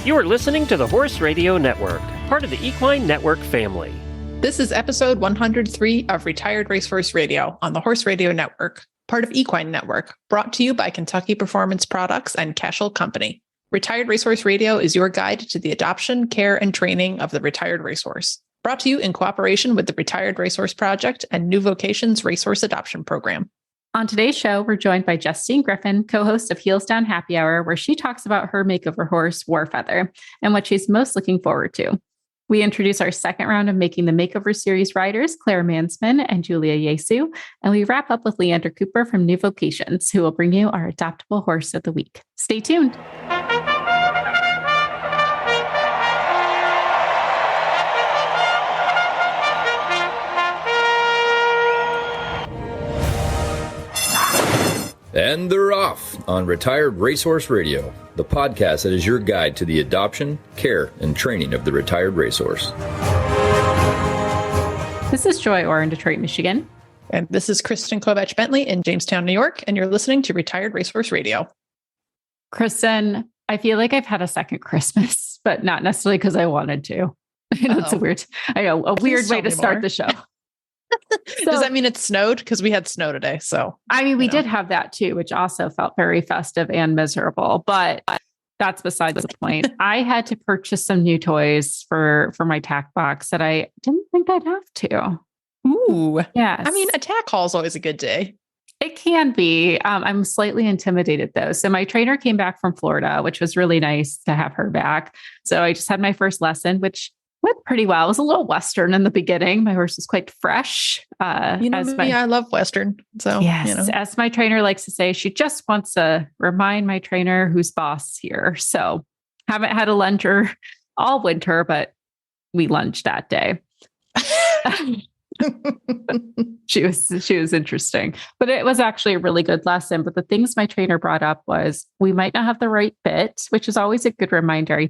You are listening to the Horse Radio Network, part of the Equine Network family. This is episode 103 of Retired Racehorse Radio on the Horse Radio Network, part of Equine Network, brought to you by Kentucky Performance Products and Cashel Company. Retired Racehorse Radio is your guide to the adoption, care, and training of the retired racehorse. Brought to you in cooperation with the Retired Racehorse Project and New Vocations Racehorse Adoption Program. On today's show, we're joined by Justine Griffin, co-host of Heels Down Happy Hour, where she talks about her makeover horse, Warfeather, and what she's most looking forward to. We introduce our second round of Making the Makeover series riders, Clare Mansmann and Jesu, and we wrap up with Leandra Cooper from New Vocations, who will bring you our adoptable horse of the week. Stay tuned. And they're off on Retired Racehorse Radio, the podcast that is your guide to the adoption, care, and training of the retired racehorse. This is Joy Orr in Detroit, Michigan. And this is Kristen Kovach-Bentley in Jamestown, New York, and you're listening to Retired Racehorse Radio. Kristen, I feel like I've had a second Christmas, but not necessarily because I wanted to. It's a weird way to start the show. So, does that mean it snowed? Because we had snow today. So, I mean, we did have that too, which also felt very festive and miserable, but that's besides the point. I had to purchase some new toys for my tack box that I didn't think I'd have to. Ooh. Yes. I mean, a tack haul is always a good day. It can be. I'm slightly intimidated though. So my trainer came back from Florida, which was really nice to have her back. So I just had my first lesson, which went pretty well. It was a little Western in the beginning. My horse was quite fresh. I love Western. So, yes, as my trainer likes to say, she just wants to remind my trainer who's boss here. So haven't had a lunger all winter, but we lunged that day. She was interesting, but it was actually a really good lesson. But the things my trainer brought up was we might not have the right bit, which is always a good reminder.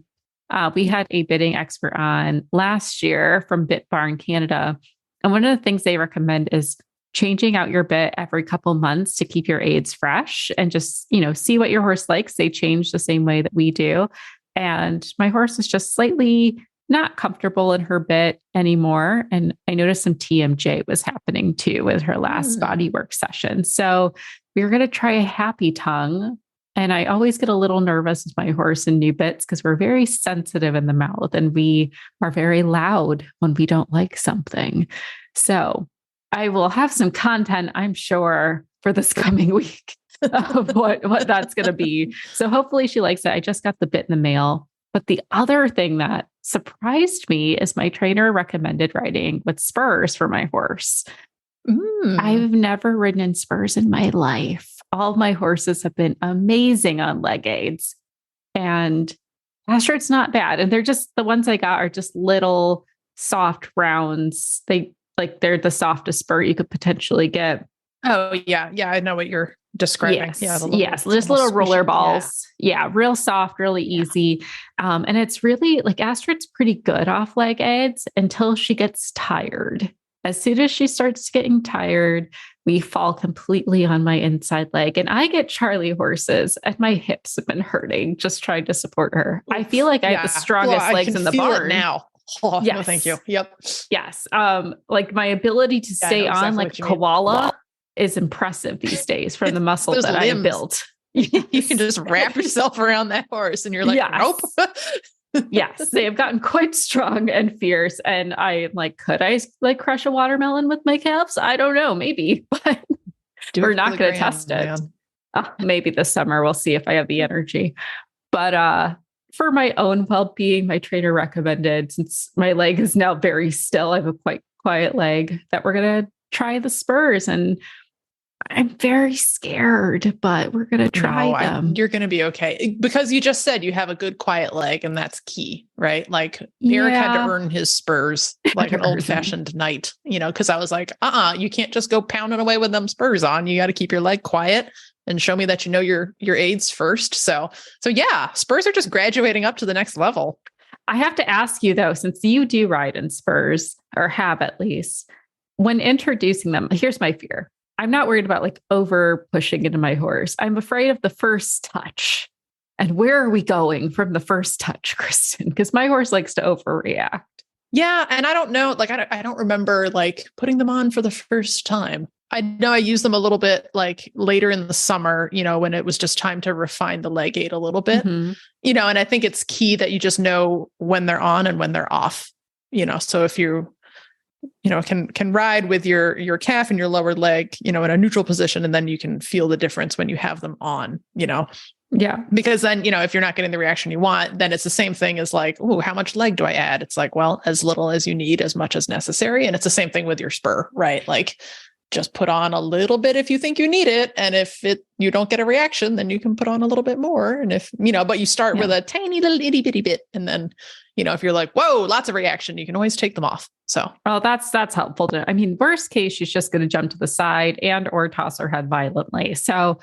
We had a bitting expert on last year from Bit Barn Canada. And one of the things they recommend is changing out your bit every couple months to keep your aids fresh and just, see what your horse likes. They change the same way that we do. And my horse is just slightly not comfortable in her bit anymore. And I noticed some TMJ was happening too with her last bodywork session. So we were going to try a happy tongue. And I always get a little nervous with my horse and new bits because we're very sensitive in the mouth and we are very loud when we don't like something. So I will have some content, I'm sure, for this coming week of what that's going to be. So hopefully she likes it. I just got the bit in the mail. But the other thing that surprised me is my trainer recommended riding with spurs for my horse. I've never ridden in spurs in my life. All my horses have been amazing on leg aids, and Astrid's not bad. And they're just, the ones I got are just little soft rounds. They're the softest spur you could potentially get. Oh yeah. Yeah. I know what you're describing. Yes. Just little roller balls. Yeah. Real soft, really easy. And it's really like Astrid's pretty good off leg aids until she gets tired. As soon as she starts getting tired, we fall completely on my inside leg. And I get Charlie horses and my hips have been hurting just trying to support her. I feel like I have the strongest legs in the barn now. Oh, yes. No, thank you. Yep. Yes. Like my ability to stay on like a koala is impressive these days from the muscle that I have built. You can just wrap yourself around that horse and you're like, nope. Yes, they have gotten quite strong and fierce. And I like, could I like crush a watermelon with my calves? I don't know, maybe, but we're not going to test it. Maybe this summer we'll see if I have the energy. But for my own well-being, my trainer recommended, since my leg is now very still, I have a quite quiet leg, that we're going to try the spurs. And I'm very scared, but we're going to try them. You're going to be okay. Because you just said you have a good quiet leg, and that's key, right? Like Eric had to earn his spurs like an old-fashioned knight, because I was like, you can't just go pounding away with them spurs on. You got to keep your leg quiet and show me that you know your aids first. So yeah, spurs are just graduating up to the next level. I have to ask you though, since you do ride in spurs, or have at least, when introducing them, here's my fear. I'm not worried about like over pushing into my horse. I'm afraid of the first touch. And where are we going from the first touch, Kristen? Because my horse likes to overreact. Yeah. And I don't know, like, I don't remember like putting them on for the first time. I know I used them a little bit like later in the summer, when it was just time to refine the leg gait a little bit, and I think it's key that you just know when they're on and when they're off, so if you, can ride with your calf and your lower leg, in a neutral position, and then you can feel the difference when you have them on, Yeah. Because then, if you're not getting the reaction you want, then it's the same thing as like, oh, how much leg do I add? It's like, well, as little as you need, as much as necessary. And it's the same thing with your spur, right? Like just put on a little bit if you think you need it. And if you don't get a reaction, then you can put on a little bit more. And if, but you start with a tiny little itty bitty bit. And then, if you're like, whoa, lots of reaction, you can always take them off. So, well, that's helpful. Worst case, she's just going to jump to the side and or toss her head violently. So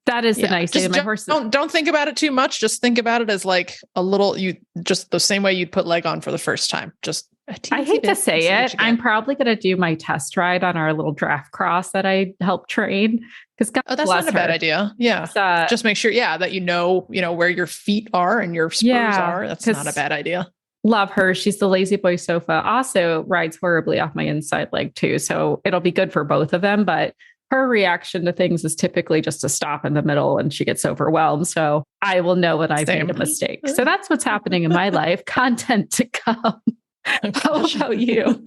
that is the nice thing. My horse. Don't think about it too much. Just think about it as like a little, just the same way you'd put leg on for the first time. Just I hate to say it. I'm probably going to do my test ride on our little draft cross that I helped train. Because that's not a bad idea. Yeah. Just make sure, that you know where your feet are and your spurs are. That's not a bad idea. Love her. She's the lazy boy sofa. Also rides horribly off my inside leg too. So it'll be good for both of them. But her reaction to things is typically just to stop in the middle and she gets overwheled. So I will know when I've made a mistake. So that's what's happening in my life. Content to come. How about you?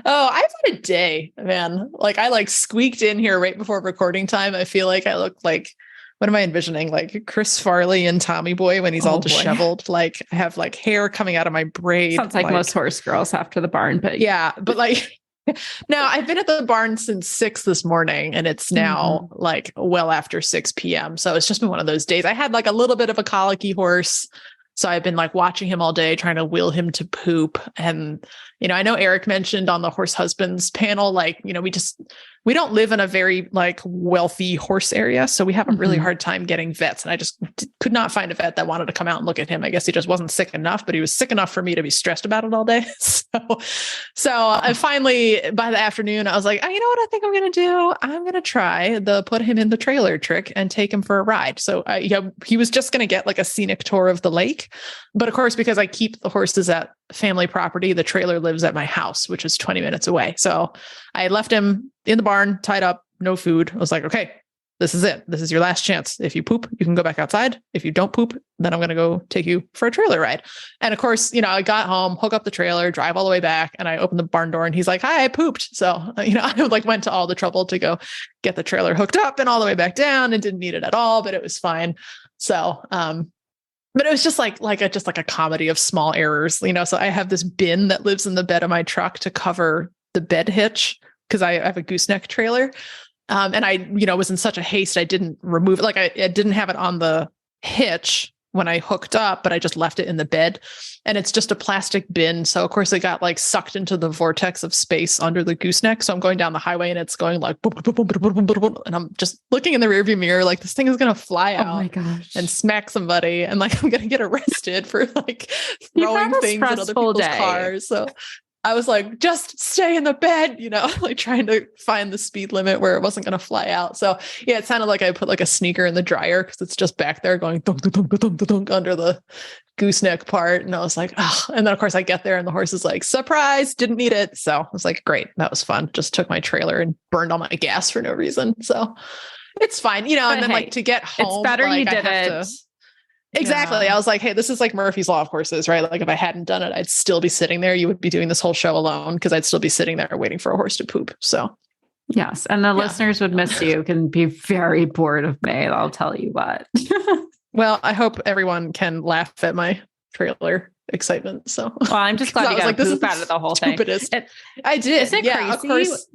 I've had a day, man. Like I squeaked in here right before recording time. I feel like I look like, what am I envisioning? Like Chris Farley and Tommy Boy when he's all disheveled. Like I have like hair coming out of my braid. Sounds like most horse girls after the barn, but yeah, but like now I've been at the barn since 6 this morning and it's now like well after 6 p.m. So it's just been one of those days. I had like a little bit of a colicky horse. So I've been like watching him all day, trying to will him to poop. And, I know Eric mentioned on the Horse Husbands panel, like, we don't live in a very like wealthy horse area. So we have a really hard time getting vets. And I just could not find a vet that wanted to come out and look at him. I guess he just wasn't sick enough, but he was sick enough for me to be stressed about it all day. So I finally, by the afternoon, I was like, you know what I think I'm going to do? I'm going to try the put him in the trailer trick and take him for a ride. So he was just going to get like a scenic tour of the lake. But of course, because I keep the horses at family property, the trailer lives at my house, which is 20 minutes away. So I left him in the barn, tied up, no food. I was like, okay, this is it. This is your last chance. If you poop, you can go back outside. If you don't poop, then I'm going to go take you for a trailer ride. And of course, I got home, hook up the trailer, drive all the way back. And I opened the barn door and he's like, hi, I pooped. So, I like went to all the trouble to go get the trailer hooked up and all the way back down and didn't need it at all, but it was fine. So, but it was just like a comedy of small errors, so I have this bin that lives in the bed of my truck to cover the bed hitch because I have a gooseneck trailer. And I, was in such a haste. I didn't remove it. Like I didn't have it on the hitch when I hooked up, but I just left it in the bed and it's just a plastic bin. So of course it got like sucked into the vortex of space under the gooseneck. So I'm going down the highway and it's going like, boom, boom, boom, boom, boom, boom, boom, and I'm just looking in the rearview mirror, like this thing is going to fly out my gosh. And smack somebody. And like, I'm going to get arrested for like throwing things at other people's cars. So I was like, just stay in the bed, like trying to find the speed limit where it wasn't going to fly out. So yeah, it sounded like I put like a sneaker in the dryer because it's just back there going dunk, dunk, dunk, dunk, dunk, under the gooseneck part. And I was like, oh, and then of course I get there and the horse is like, surprise, didn't need it. So I was like, great. That was fun. Just took my trailer and burned all my gas for no reason. So it's fine, and then like to get home, it's better like, you did it. Exactly. Yeah. I was like, hey, this is like Murphy's Law of horses, right? Like if I hadn't done it, I'd still be sitting there. You would be doing this whole show alone because I'd still be sitting there waiting for a horse to poop. So yes. And the listeners would miss you, can be very bored of me. I'll tell you what. Well, I hope everyone can laugh at my trailer excitement. So well, I'm just glad you got like, poop out of the whole thing. I did. Is it crazy? Of course,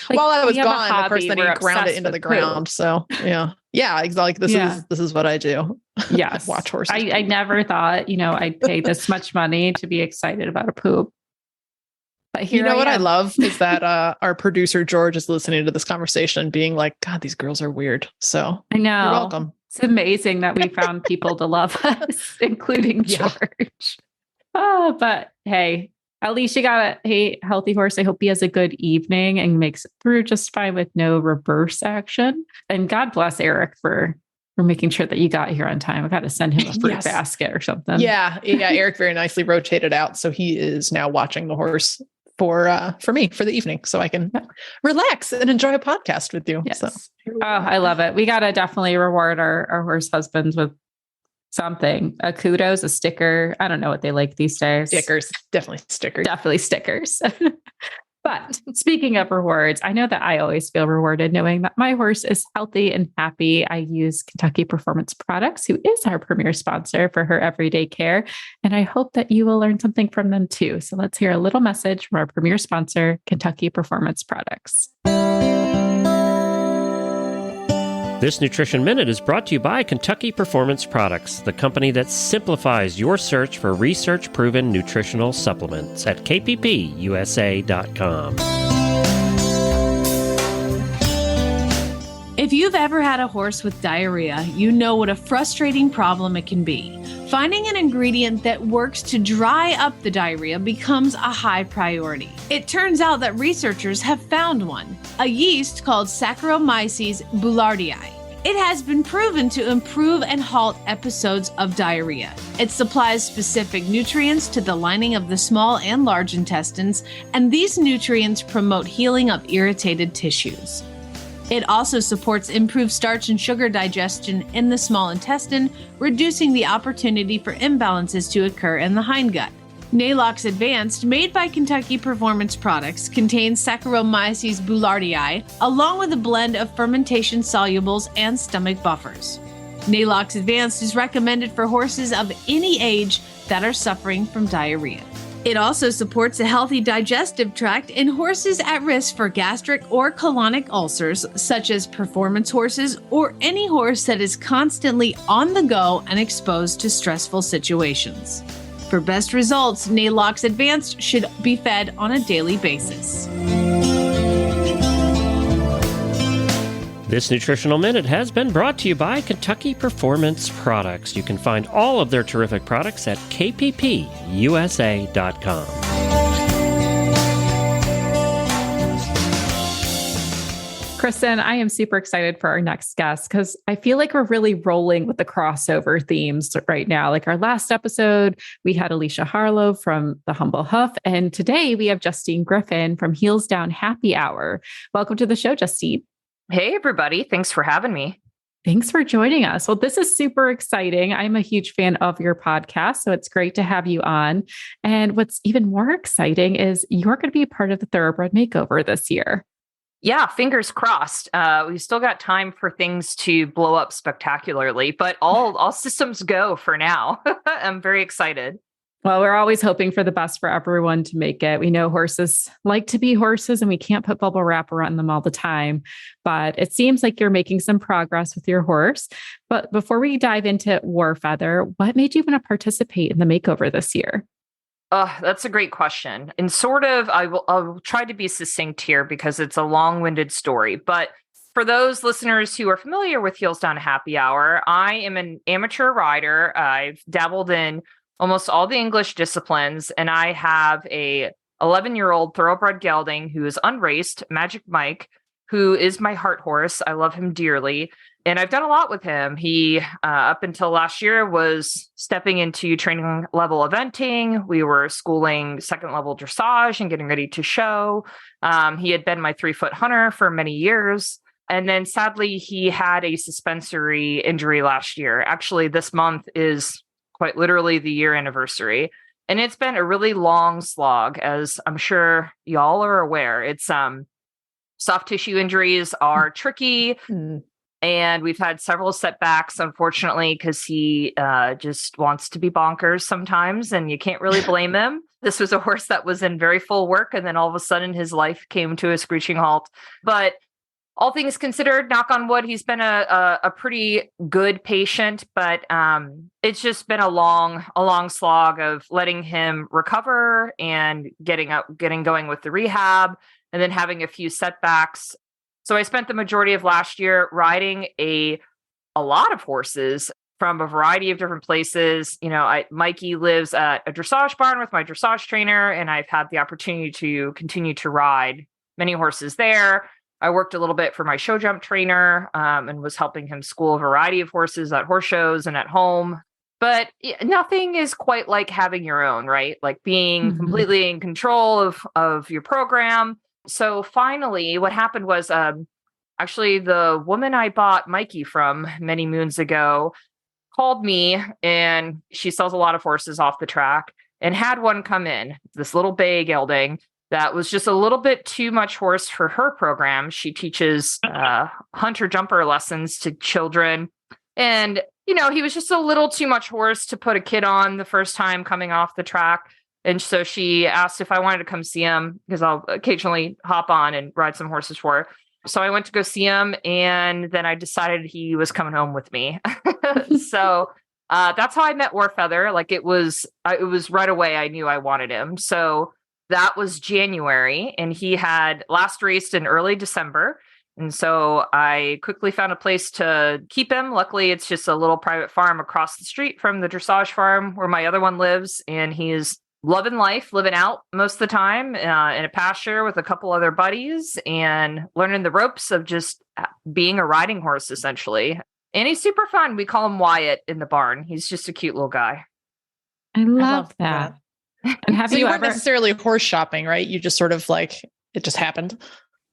while I was gone, of course, then you ground it into the ground. So yeah, exactly. This is what I do. Yes, watch horses. I never thought I'd pay this much money to be excited about a poop. But here, what I love is that our producer George is listening to this conversation, being like, "God, these girls are weird." So I know. You're welcome. It's amazing that we found people to love us, including George. But hey. At least you got a healthy horse. I hope he has a good evening and makes it through just fine with no reverse action. And God bless Eric for We're making sure that you got here on time. I got to send him a fruit Yes. basket or something. Yeah. Eric very nicely rotated out. So he is now watching the horse for me for the evening so I can relax and enjoy a podcast with you. Yes. So, I love it. We got to definitely reward our horse husbands with something, a kudos, a sticker. I don't know what they like these days. stickers, definitely stickers. Definitely stickers. But speaking of rewards, I know that I always feel rewarded knowing that my horse is healthy and happy. I use Kentucky Performance Products, who is our premier sponsor for her everyday care. And I hope that you will learn something from them too. So let's hear a little message from our premier sponsor, Kentucky Performance Products. This Nutrition Minute is brought to you by Kentucky Performance Products, the company that simplifies your search for research-proven nutritional supplements at kppusa.com. If you've ever had a horse with diarrhea, you know what a frustrating problem it can be. Finding an ingredient that works to dry up the diarrhea becomes a high priority. It turns out that researchers have found one, a yeast called Saccharomyces boulardii. It has been proven to improve and halt episodes of diarrhea. It supplies specific nutrients to the lining of the small and large intestines, and these nutrients promote healing of irritated tissues. It also supports improved starch and sugar digestion in the small intestine, reducing the opportunity for imbalances to occur in the hindgut. Nalox Advanced, made by Kentucky Performance Products, contains Saccharomyces boulardii, along with a blend of fermentation solubles and stomach buffers. Nalox Advanced is recommended for horses of any age that are suffering from diarrhea. It also supports a healthy digestive tract in horses at risk for gastric or colonic ulcers, such as performance horses or any horse that is constantly on the go and exposed to stressful situations. For best results, Nalox Advanced should be fed on a daily basis. This Nutritional Minute has been brought to you by Kentucky Performance Products. You can find all of their terrific products at kppusa.com. Kristen, I am super excited for our next guest because I feel like we're really rolling with the crossover themes right now. Like our last episode, we had Alicia Harlow from The Humble Hoof, and today we have Justine Griffin from Heels Down Happy Hour. Welcome to the show, Justine. Hey, everybody. Thanks for having me. Thanks for joining us. Well, this is super exciting. I'm a huge fan of your podcast, so it's great to have you on. And what's even more exciting is you're going to be a part of the Thoroughbred Makeover this year. Yeah, fingers crossed. We've still got time for things to blow up spectacularly, but all systems go for now. I'm very excited. Well, we're always hoping for the best for everyone to make it. We know horses like to be horses and we can't put bubble wrap around them all the time, but it seems like you're making some progress with your horse. But before we dive into Warfeather, what made you want to participate in the makeover this year? That's a great question. And I'll try to be succinct here because it's a long-winded story. But for those listeners who are familiar with Heels Down Happy Hour, I am an amateur rider. I've dabbled in almost all the English disciplines, and I have a 11-year-old thoroughbred gelding who is unraced, Magic Mike, who is my heart horse. I love him dearly. And I've done a lot with him. He, up until last year, was stepping into training level eventing. We were schooling second level dressage and getting ready to show. He had been my 3-foot hunter for many years. And then sadly, he had a suspensory injury last year. Actually, this month is quite literally the year anniversary. And it's been a really long slog, as I'm sure y'all are aware. It's soft tissue injuries are tricky. And we've had several setbacks, unfortunately, because he just wants to be bonkers sometimes, and you can't really blame him. This was a horse that was in very full work, and then all of a sudden his life came to a screeching halt. But all things considered, knock on wood, he's been a pretty good patient, but it's just been a long slog of letting him recover and getting going with the rehab, and then having a few setbacks. So I spent the majority of last year riding a lot of horses from a variety of different places. You know, Mikey lives at a dressage barn with my dressage trainer, and I've had the opportunity to continue to ride many horses there. I worked a little bit for my show jump trainer and was helping him school a variety of horses at horse shows and at home. But nothing is quite like having your own, right? Like being completely in control of your program. So finally, what happened was actually the woman I bought Mikey from many moons ago called me, and she sells a lot of horses off the track, and had one come in, this little bay gelding that was just a little bit too much horse for her program. She teaches hunter jumper lessons to children. And, he was just a little too much horse to put a kid on the first time coming off the track. And so she asked if I wanted to come see him, because I'll occasionally hop on and ride some horses for her. So I went to go see him, and then I decided he was coming home with me. So that's how I met Warfeather. Like it was right away. I knew I wanted him. So that was January, and he had last raced in early December. And so I quickly found a place to keep him. Luckily, it's just a little private farm across the street from the dressage farm where my other one lives. And he's loving life, living out most of the time in a pasture with a couple other buddies and learning the ropes of just being a riding horse, essentially. And he's super fun. We call him Wyatt in the barn. He's just a cute little guy. I love that. And have so you weren't ever necessarily horse shopping, right? You just sort of like, it just happened.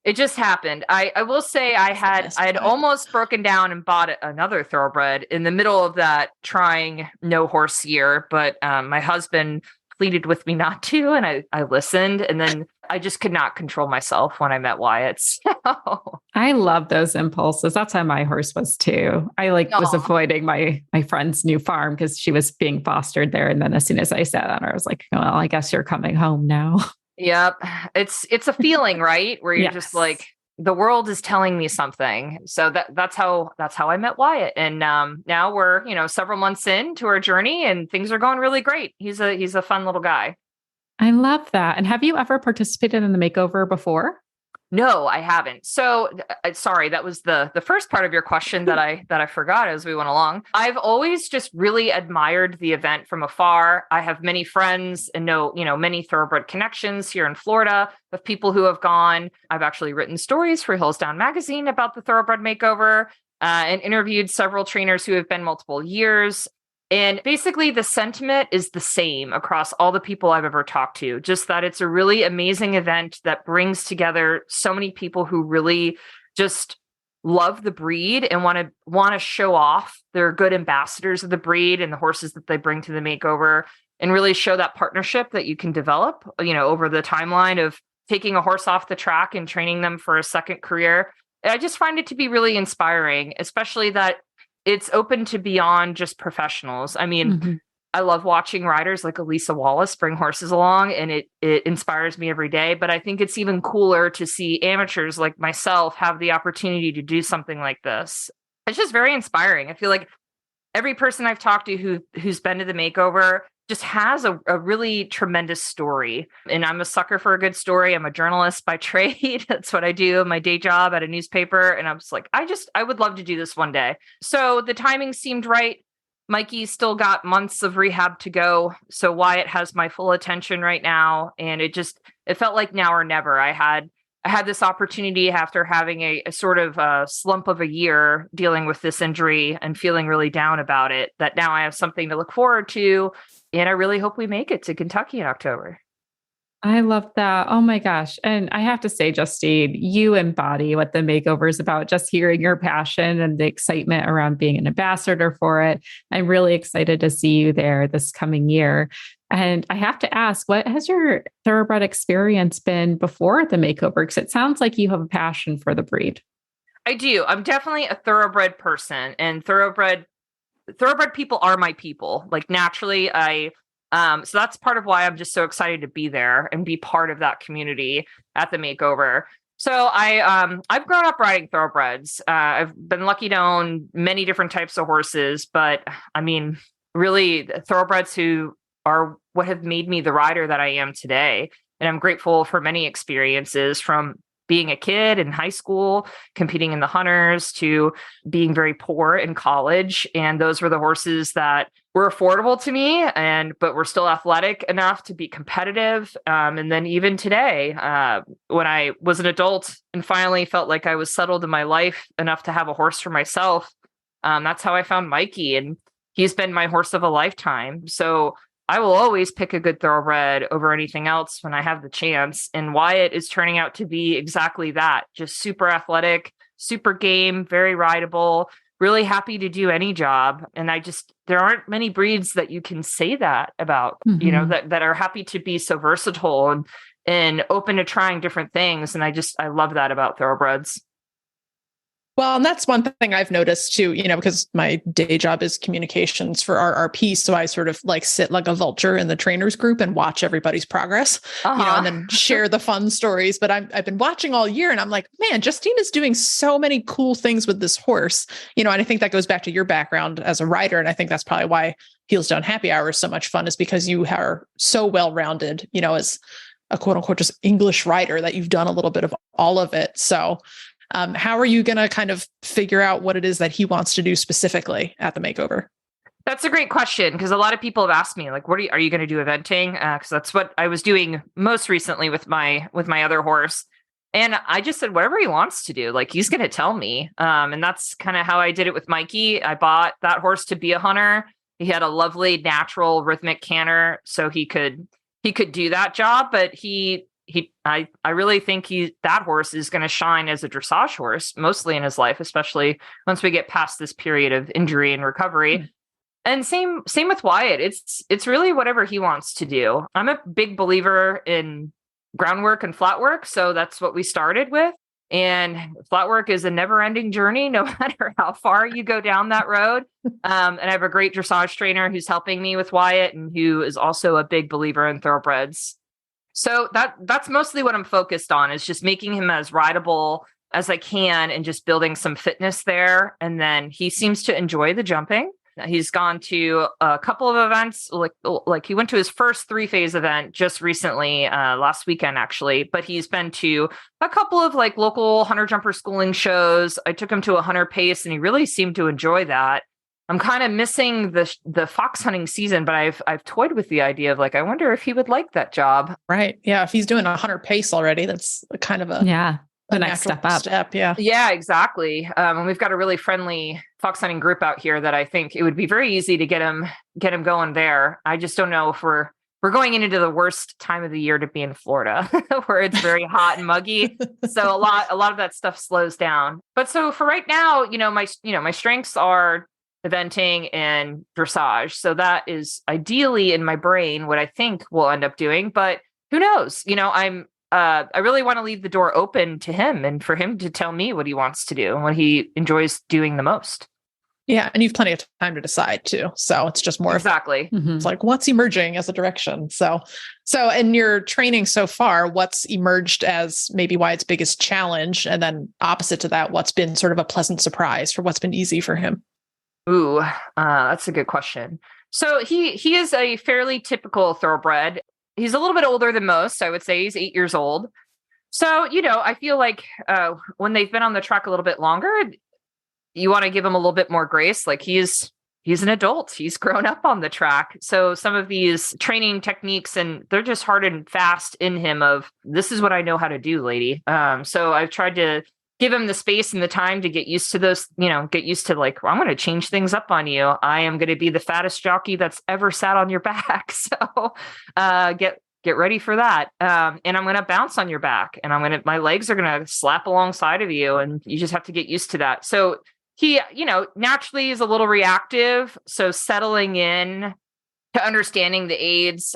It just happened. I will say I had almost broken down and bought another thoroughbred in the middle of that trying no horse year, but my husband pleaded with me not to, and I listened, and then I just could not control myself when I met Wyatt. So. I love those impulses. That's how my horse was too. I was avoiding my friend's new farm because she was being fostered there. And then as soon as I sat on her, I was like, well, I guess you're coming home now. Yep. It's a feeling, right? Where you're just like, the world is telling me something. So that's how I met Wyatt. And now we're, several months into our journey, and things are going really great. He's a fun little guy. I love that. And have you ever participated in the makeover before? No, I haven't. So sorry, that was the first part of your question that I forgot as we went along. I've always just really admired the event from afar. I have many friends and know many thoroughbred connections here in Florida of people who have gone. I've actually written stories for Hillsdown Magazine about the Thoroughbred Makeover and interviewed several trainers who have been multiple years. And basically the sentiment is the same across all the people I've ever talked to, just that it's a really amazing event that brings together so many people who really just love the breed and want to show off. They're good ambassadors of the breed and the horses that they bring to the makeover, and really show that partnership that you can develop, over the timeline of taking a horse off the track and training them for a second career. I just find it to be really inspiring, especially that it's open to beyond just professionals. I mean, I love watching riders like Elisa Wallace bring horses along, and it inspires me every day. But I think it's even cooler to see amateurs like myself have the opportunity to do something like this. It's just very inspiring. I feel like every person I've talked to who's been to the makeover just has a really tremendous story. And I'm a sucker for a good story. I'm a journalist by trade. That's what I do, my day job at a newspaper. And I'm just like, I would love to do this one day. So the timing seemed right. Mikey's still got months of rehab to go. So Wyatt has my full attention right now. And it felt like now or never. I had this opportunity after having a sort of slump of a year dealing with this injury and feeling really down about it, that now I have something to look forward to. And I really hope we make it to Kentucky in October. I love that. Oh my gosh. And I have to say, Justine, you embody what the makeover is about. Just hearing your passion and the excitement around being an ambassador for it. I'm really excited to see you there this coming year. And I have to ask, what has your thoroughbred experience been before the makeover? Because it sounds like you have a passion for the breed. I do. I'm definitely a thoroughbred person, and thoroughbred people are my people. Like naturally, so that's part of why I'm just so excited to be there and be part of that community at the makeover. So I've grown up riding thoroughbreds. I've been lucky to own many different types of horses, but I mean, really thoroughbreds who are what have made me the rider that I am today. And I'm grateful for many experiences, from being a kid in high school, competing in the hunters, to being very poor in college. And those were the horses that were affordable to me, but were still athletic enough to be competitive. And then even today, when I was an adult and finally felt like I was settled in my life enough to have a horse for myself, that's how I found Mikey. And he's been my horse of a lifetime. So I will always pick a good thoroughbred over anything else when I have the chance. And Wyatt is turning out to be exactly that. Just super athletic, super game, very rideable, really happy to do any job. And there aren't many breeds that you can say that about, that are happy to be so versatile and open to trying different things. And I love that about thoroughbreds. Well, and that's one thing I've noticed too, because my day job is communications for RRP. So I sort of like sit like a vulture in the trainers group and watch everybody's progress, and then share the fun stories. But I've been watching all year and I'm like, man, Justine is doing so many cool things with this horse, and I think that goes back to your background as a rider. And I think that's probably why Heels Down Happy Hour is so much fun, is because you are so well-rounded, as a quote unquote, just English rider, that you've done a little bit of all of it. So how are you going to kind of figure out what it is that he wants to do specifically at the makeover? That's a great question, because a lot of people have asked me, like, are you going to do eventing? Because that's what I was doing most recently with my other horse. And I just said, whatever he wants to do, like, he's going to tell me. And that's kind of how I did it with Mikey. I bought that horse to be a hunter. He had a lovely, natural, rhythmic canter, so he could do that job. But I really think that horse is going to shine as a dressage horse mostly in his life, especially once we get past this period of injury and recovery. Mm-hmm. And same with Wyatt. It's really whatever he wants to do. I'm a big believer in groundwork and flat work, so that's what we started with. And flat work is a never-ending journey, no matter how far you go down that road. And I have a great dressage trainer who's helping me with Wyatt, and who is also a big believer in thoroughbreds. So that's mostly what I'm focused on, is just making him as rideable as I can and just building some fitness there. And then he seems to enjoy the jumping. He's gone to a couple of events, like he went to his first 3-phase event just recently, last weekend, actually. But he's been to a couple of like local hunter jumper schooling shows. I took him to a hunter pace and he really seemed to enjoy that. I'm kind of missing the fox hunting season, but I've toyed with the idea of like, I wonder if he would like that job. Right. Yeah. If he's doing a hunter pace already, that's kind of the next step up. Yeah. Yeah, exactly. And we've got a really friendly fox hunting group out here that I think it would be very easy to get him going there. I just don't know if we're going into the worst time of the year to be in Florida, where it's very hot and muggy. So a lot of that stuff slows down. But so for right now, my strengths are eventing and dressage. So that is ideally in my brain what I think we'll end up doing, but who knows? I really want to leave the door open to him and for him to tell me what he wants to do and what he enjoys doing the most. Yeah. And you've plenty of time to decide too. So it's just more exactly. It's like what's emerging as a direction. So in your training so far, what's emerged as maybe Wyatt's biggest challenge? And then opposite to that, what's been sort of a pleasant surprise for what's been easy for him? Ooh, that's a good question. So he is a fairly typical thoroughbred. He's a little bit older than most. I would say he's 8 years old. So, I feel like when they've been on the track a little bit longer, you want to give him a little bit more grace. Like he's an adult. He's grown up on the track. So some of these training techniques, and they're just hard and fast in him of, this is what I know how to do, lady. So I've tried to give him the space and the time to get used to those, get used to like, well, I'm going to change things up on you. I am going to be the fattest jockey that's ever sat on your back. So get ready for that. And I'm going to bounce on your back, and my legs are going to slap alongside of you, and you just have to get used to that. So he, naturally is a little reactive. So settling in to understanding the aids,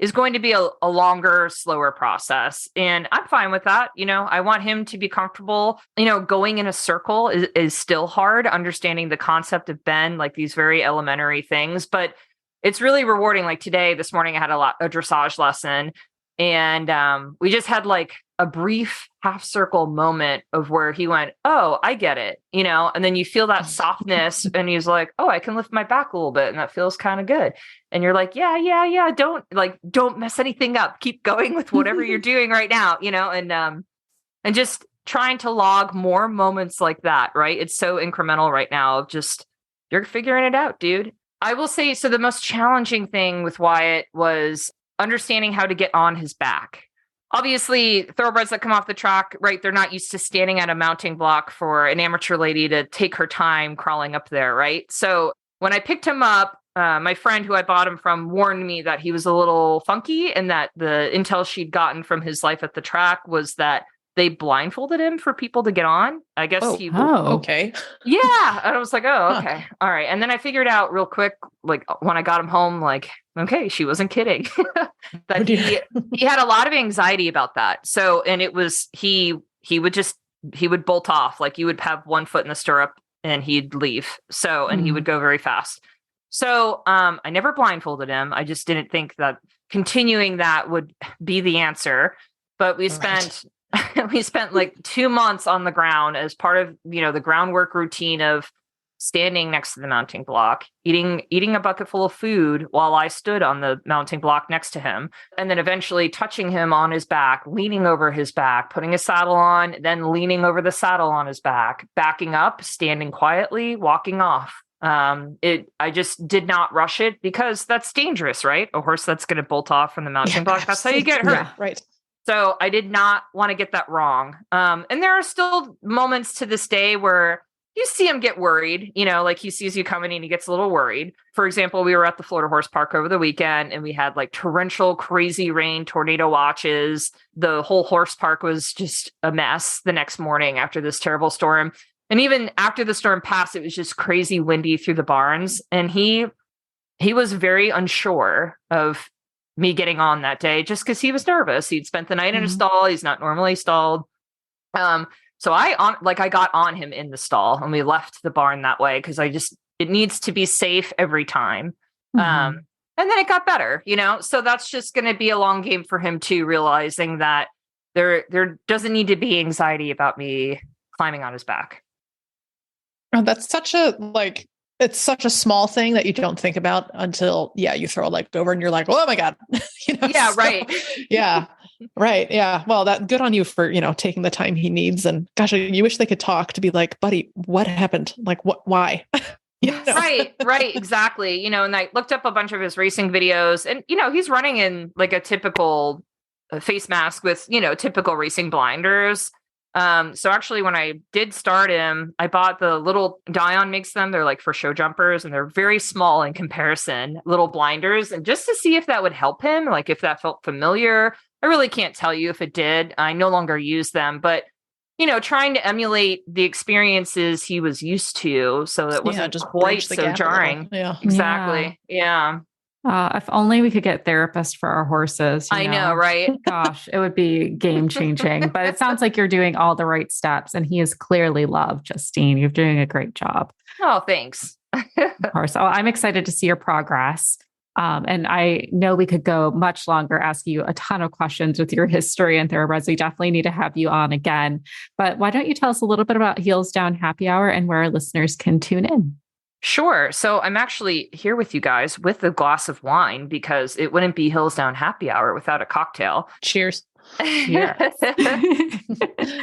is going to be a longer, slower process. And I'm fine with that. I want him to be comfortable. Going in a circle is still hard, understanding the concept of bend, like these very elementary things, but it's really rewarding. Like this morning, I had a dressage lesson, and we just had like a brief half circle moment of where he went, oh, I get it, and then you feel that softness and he's like, oh, I can lift my back a little bit. And that feels kind of good. And you're like, yeah. Don't mess anything up. Keep going with whatever you're doing right now, and and just trying to log more moments like that, right? It's so incremental right now of just, you're figuring it out, dude. I will say, so the most challenging thing with Wyatt was understanding how to get on his back. Obviously, thoroughbreds that come off the track, right, they're not used to standing at a mounting block for an amateur lady to take her time crawling up there, right? So when I picked him up, my friend who I bought him from warned me that he was a little funky, and that the intel she'd gotten from his life at the track was that they blindfolded him for people to get on. I guess okay. Yeah. And I was like, oh, okay. All right. And then I figured out real quick, like when I got him home, like, okay, she wasn't kidding. That he had a lot of anxiety about that. So, and it was, he would bolt off. Like, you would have one foot in the stirrup and he'd leave. So, and he would go very fast. So I never blindfolded him. I just didn't think that continuing that would be the answer. But we spent like 2 months on the ground as part of, the groundwork routine of standing next to the mounting block, eating a bucket full of food while I stood on the mounting block next to him, and then eventually touching him on his back, leaning over his back, putting his saddle on, then leaning over the saddle on his back, backing up, standing quietly, walking off. I just did not rush it because that's dangerous, right? A horse that's going to bolt off from the mounting block, that's how you get hurt. Yeah, right. So I did not want to get that wrong. And there are still moments to this day where you see him get worried, like he sees you coming and he gets a little worried. For example, we were at the Florida Horse Park over the weekend and we had like torrential, crazy rain, tornado watches. The whole horse park was just a mess the next morning after this terrible storm. And even after the storm passed, it was just crazy windy through the barns. And he was very unsure of me getting on that day just because he was nervous. He'd spent the night in a stall. He's not normally stalled. So I got on him in the stall and we left the barn that way because it needs to be safe every time. And then it got better, so that's just going to be a long game for him too, realizing that there doesn't need to be anxiety about me climbing on his back. Oh, that's it's such a small thing that you don't think about until, you throw a leg over and you're like, oh my God. Yeah, right. Yeah. Right. Yeah. Well, good on you for, taking the time he needs. And gosh, you wish they could talk to be like, buddy, what happened? Like, why? Right. Exactly. And I looked up a bunch of his racing videos and, he's running in like a typical face mask with, typical racing blinders. So actually when I did start him, I bought the little Dion makes them. They're like for show jumpers and they're very small in comparison, little blinders. And just to see if that would help him, like if that felt familiar. I really can't tell you if it did. I no longer use them, but trying to emulate the experiences he was used to. So that wasn't just quite so jarring. Yeah, exactly. Yeah. If only we could get therapists for our horses. I know, right? Gosh, it would be game changing. But it sounds like you're doing all the right steps, and he is clearly loved, Justine. You're doing a great job. Oh, thanks. Of course. I'm excited to see your progress. And I know we could go much longer, ask you a ton of questions with your history and thoroughbreds. We definitely need to have you on again. But why don't you tell us a little bit about Heels Down Happy Hour and where our listeners can tune in? Sure. So I'm actually here with you guys with a glass of wine because it wouldn't be Heels Down Happy Hour without a cocktail. Cheers. Cheers.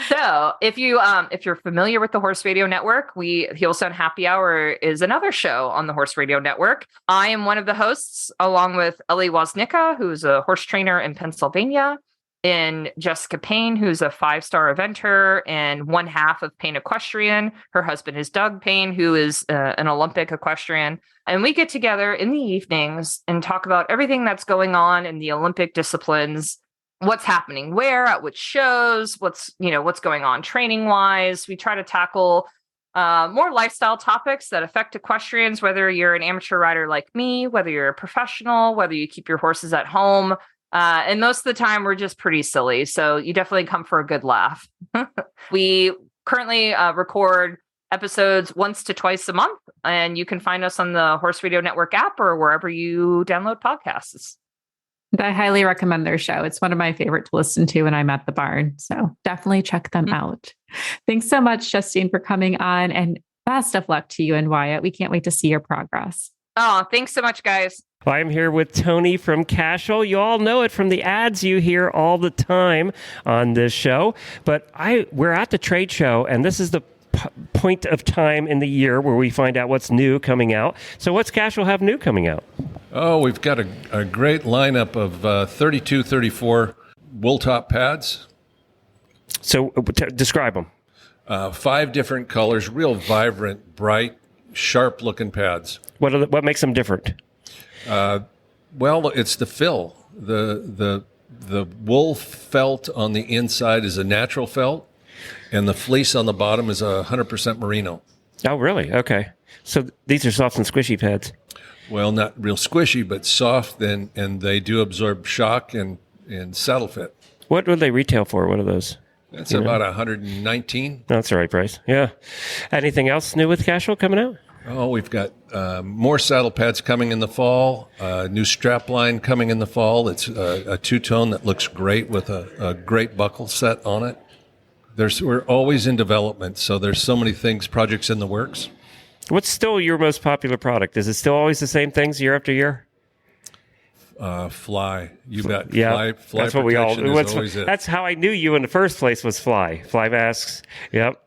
So if you're familiar with the Horse Radio Network, Heels Down Happy Hour is another show on the Horse Radio Network. I am one of the hosts along with Ellie Woznicka, who's a horse trainer in Pennsylvania, and Jessica Payne, who's a 5-star eventer and one half of Payne Equestrian. Her husband is Doug Payne, who is an Olympic equestrian. And we get together in the evenings and talk about everything that's going on in the Olympic disciplines, what's happening where, at which shows, what's going on training wise. We try to tackle more lifestyle topics that affect equestrians, whether you're an amateur rider like me, whether you're a professional, whether you keep your horses at home. And most of the time we're just pretty silly. So you definitely come for a good laugh. We currently record episodes once to twice a month, and you can find us on the Horse Radio Network app or wherever you download podcasts. I highly recommend their show. It's one of my favorite to listen to when I'm at the barn. So definitely check them out. Thanks so much, Justine, for coming on, and best of luck to you and Wyatt. We can't wait to see your progress. Oh, thanks so much, guys. I'm here with Tony from Cashel. You all know it from the ads you hear all the time on this show. But we're at the trade show, and this is the point of time in the year where we find out what's new coming out. So what's Cashel have new coming out? Oh, we've got a great lineup of 32, 34 wool top pads. So describe them. 5 different colors, real vibrant, bright, sharp-looking pads. What makes them different? Well, it's the fill. The wool felt on the inside is a natural felt, and the fleece on the bottom is 100% merino. Oh, really? Okay. So these are soft and squishy pads. Well, not real squishy, but soft, and they do absorb shock and saddle fit. What would they retail for? What are those? That's about $119. That's the right price. Yeah. Anything else new with Cashel coming out? Oh, we've got more saddle pads coming in the fall, new strap line coming in the fall. It's a two-tone that looks great with a great buckle set on it. We're always in development, so there's so many projects in the works. What's still your most popular product? Is it still always the same things year after year? Fly. You bet. Yeah, Fly that's what we all protection is always it. That's how I knew you in the first place was fly masks. Yep.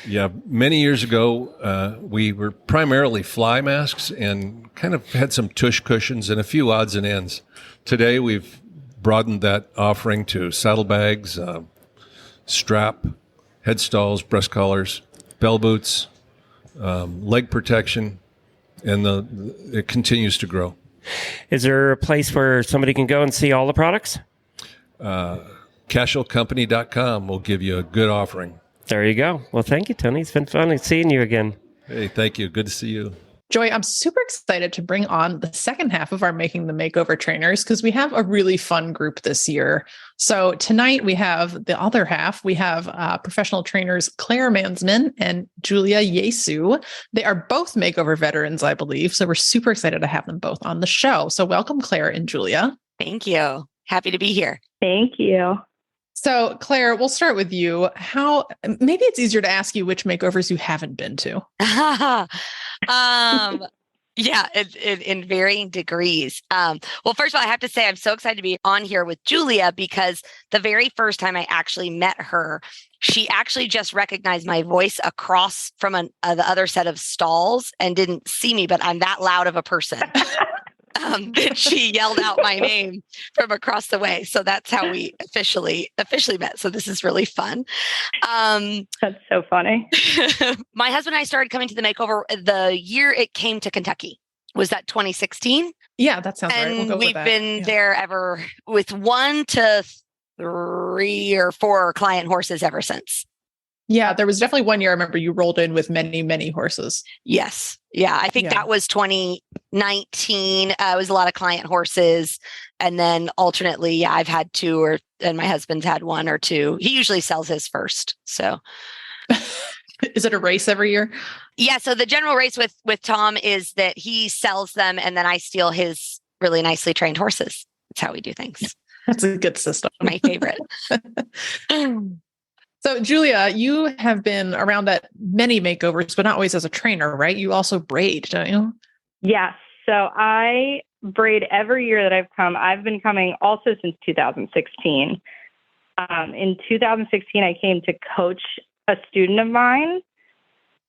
Yeah, many years ago, we were primarily fly masks and kind of had some tush cushions and a few odds and ends. Today, we've broadened that offering to saddlebags, strap, head stalls, breast collars, bell boots, leg protection, and it continues to grow. Is there a place where somebody can go and see all the products? CashelCompany.com will give you a good offering. There you go. Well, thank you, Tony. It's been fun seeing you again. Hey, thank you. Good to see you. Joy, I'm super excited to bring on the second half of our Making the Makeover trainers because we have a really fun group this year. So tonight we have the other half. We have professional trainers Clare Mansmann and Julia Jesu. They are both makeover veterans, I believe. So we're super excited to have them both on the show. So welcome, Clare and Julia. Thank you. Happy to be here. Thank you. So, Clare, we'll start with you. Maybe it's easier to ask you which makeovers you haven't been to. Yeah, in varying degrees. Well, first of all, I have to say I'm so excited to be on here with Julia because the very first time I actually met her, she actually just recognized my voice across from the other set of stalls and didn't see me, but I'm that loud of a person. That she yelled out my name from across the way. So that's how we officially met. So this is really fun. That's so funny. My husband and I started coming to the makeover the year it came to Kentucky. Was that 2016? Yeah, that sounds right. And we've been there ever with 1 to 3 or 4 client horses ever since. Yeah, there was definitely one year I remember you rolled in with many, many horses. Yes. Yeah. I think that was 2019. It was a lot of client horses. And then alternately, I've had 2 and my husband's had 1 or 2. He usually sells his first. So is it a race every year? Yeah. So the general race with Tom is that he sells them and then I steal his really nicely trained horses. That's how we do things. That's a good system. My favorite. So, Julia, you have been around at many makeovers, but not always as a trainer, right? You also braid, don't you? Yes. So I braid every year that I've come. I've been coming also since 2016. In 2016, I came to coach a student of mine.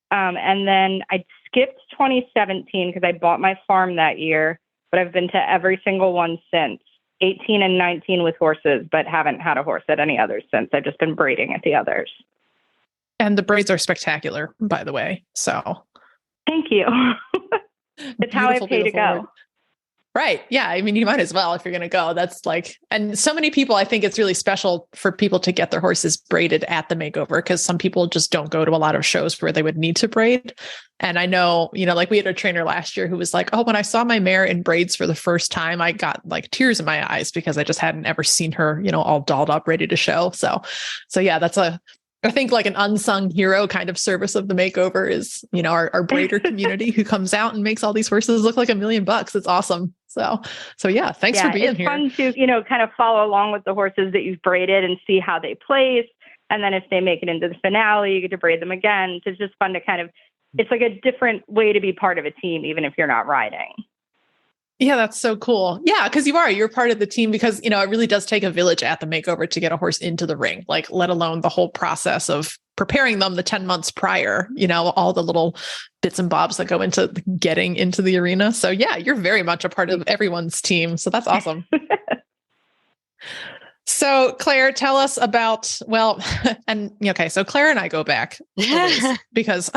And then I skipped 2017 because I bought my farm that year, but I've been to every single one since. 18 and 19 with horses, but haven't had a horse at any others since. I've just been braiding at the others. And the braids are spectacular, by the way. So thank you. It's how I pay to go. Right. Yeah. I mean, you might as well if you're going to go. That's and so many people, I think it's really special for people to get their horses braided at the makeover because some people just don't go to a lot of shows where they would need to braid. And I know, we had a trainer last year who was like, oh, when I saw my mare in braids for the first time, I got tears in my eyes because I just hadn't ever seen her, all dolled up, ready to show. So yeah, that's I think an unsung hero kind of service of the makeover is, our braider community who comes out and makes all these horses look like $1 million. It's awesome. So yeah, thanks for being here. It's fun to, kind of follow along with the horses that you've braided and see how they place. And then if they make it into the finale, you get to braid them again. So it's just fun to it's like a different way to be part of a team, even if you're not riding. Yeah, that's so cool. Yeah, because you're part of the team because, it really does take a village at the makeover to get a horse into the ring, like let alone the whole process of preparing them the 10 months prior, all the little bits and bobs that go into getting into the arena. So yeah, you're very much a part of everyone's team. So that's awesome. So Claire, tell us about, so Claire and I go back a ways because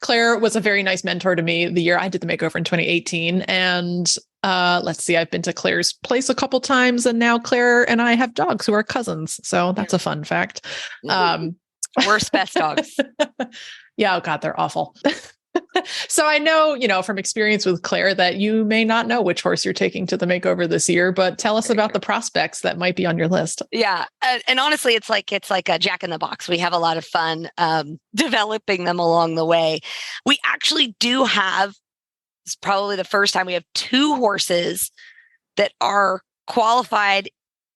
Claire was a very nice mentor to me the year I did the makeover in 2018. And let's see, I've been to Claire's place a couple times and now Claire and I have dogs who are cousins. So that's a fun fact. Worst best dogs. Yeah. Oh God, they're awful. So I know, from experience with Claire that you may not know which horse you're taking to the makeover this year, but tell us about the prospects that might be on your list. Yeah. And honestly, it's like a jack in the box. We have a lot of fun developing them along the way. We actually do have, it's probably the first time we have 2 horses that are qualified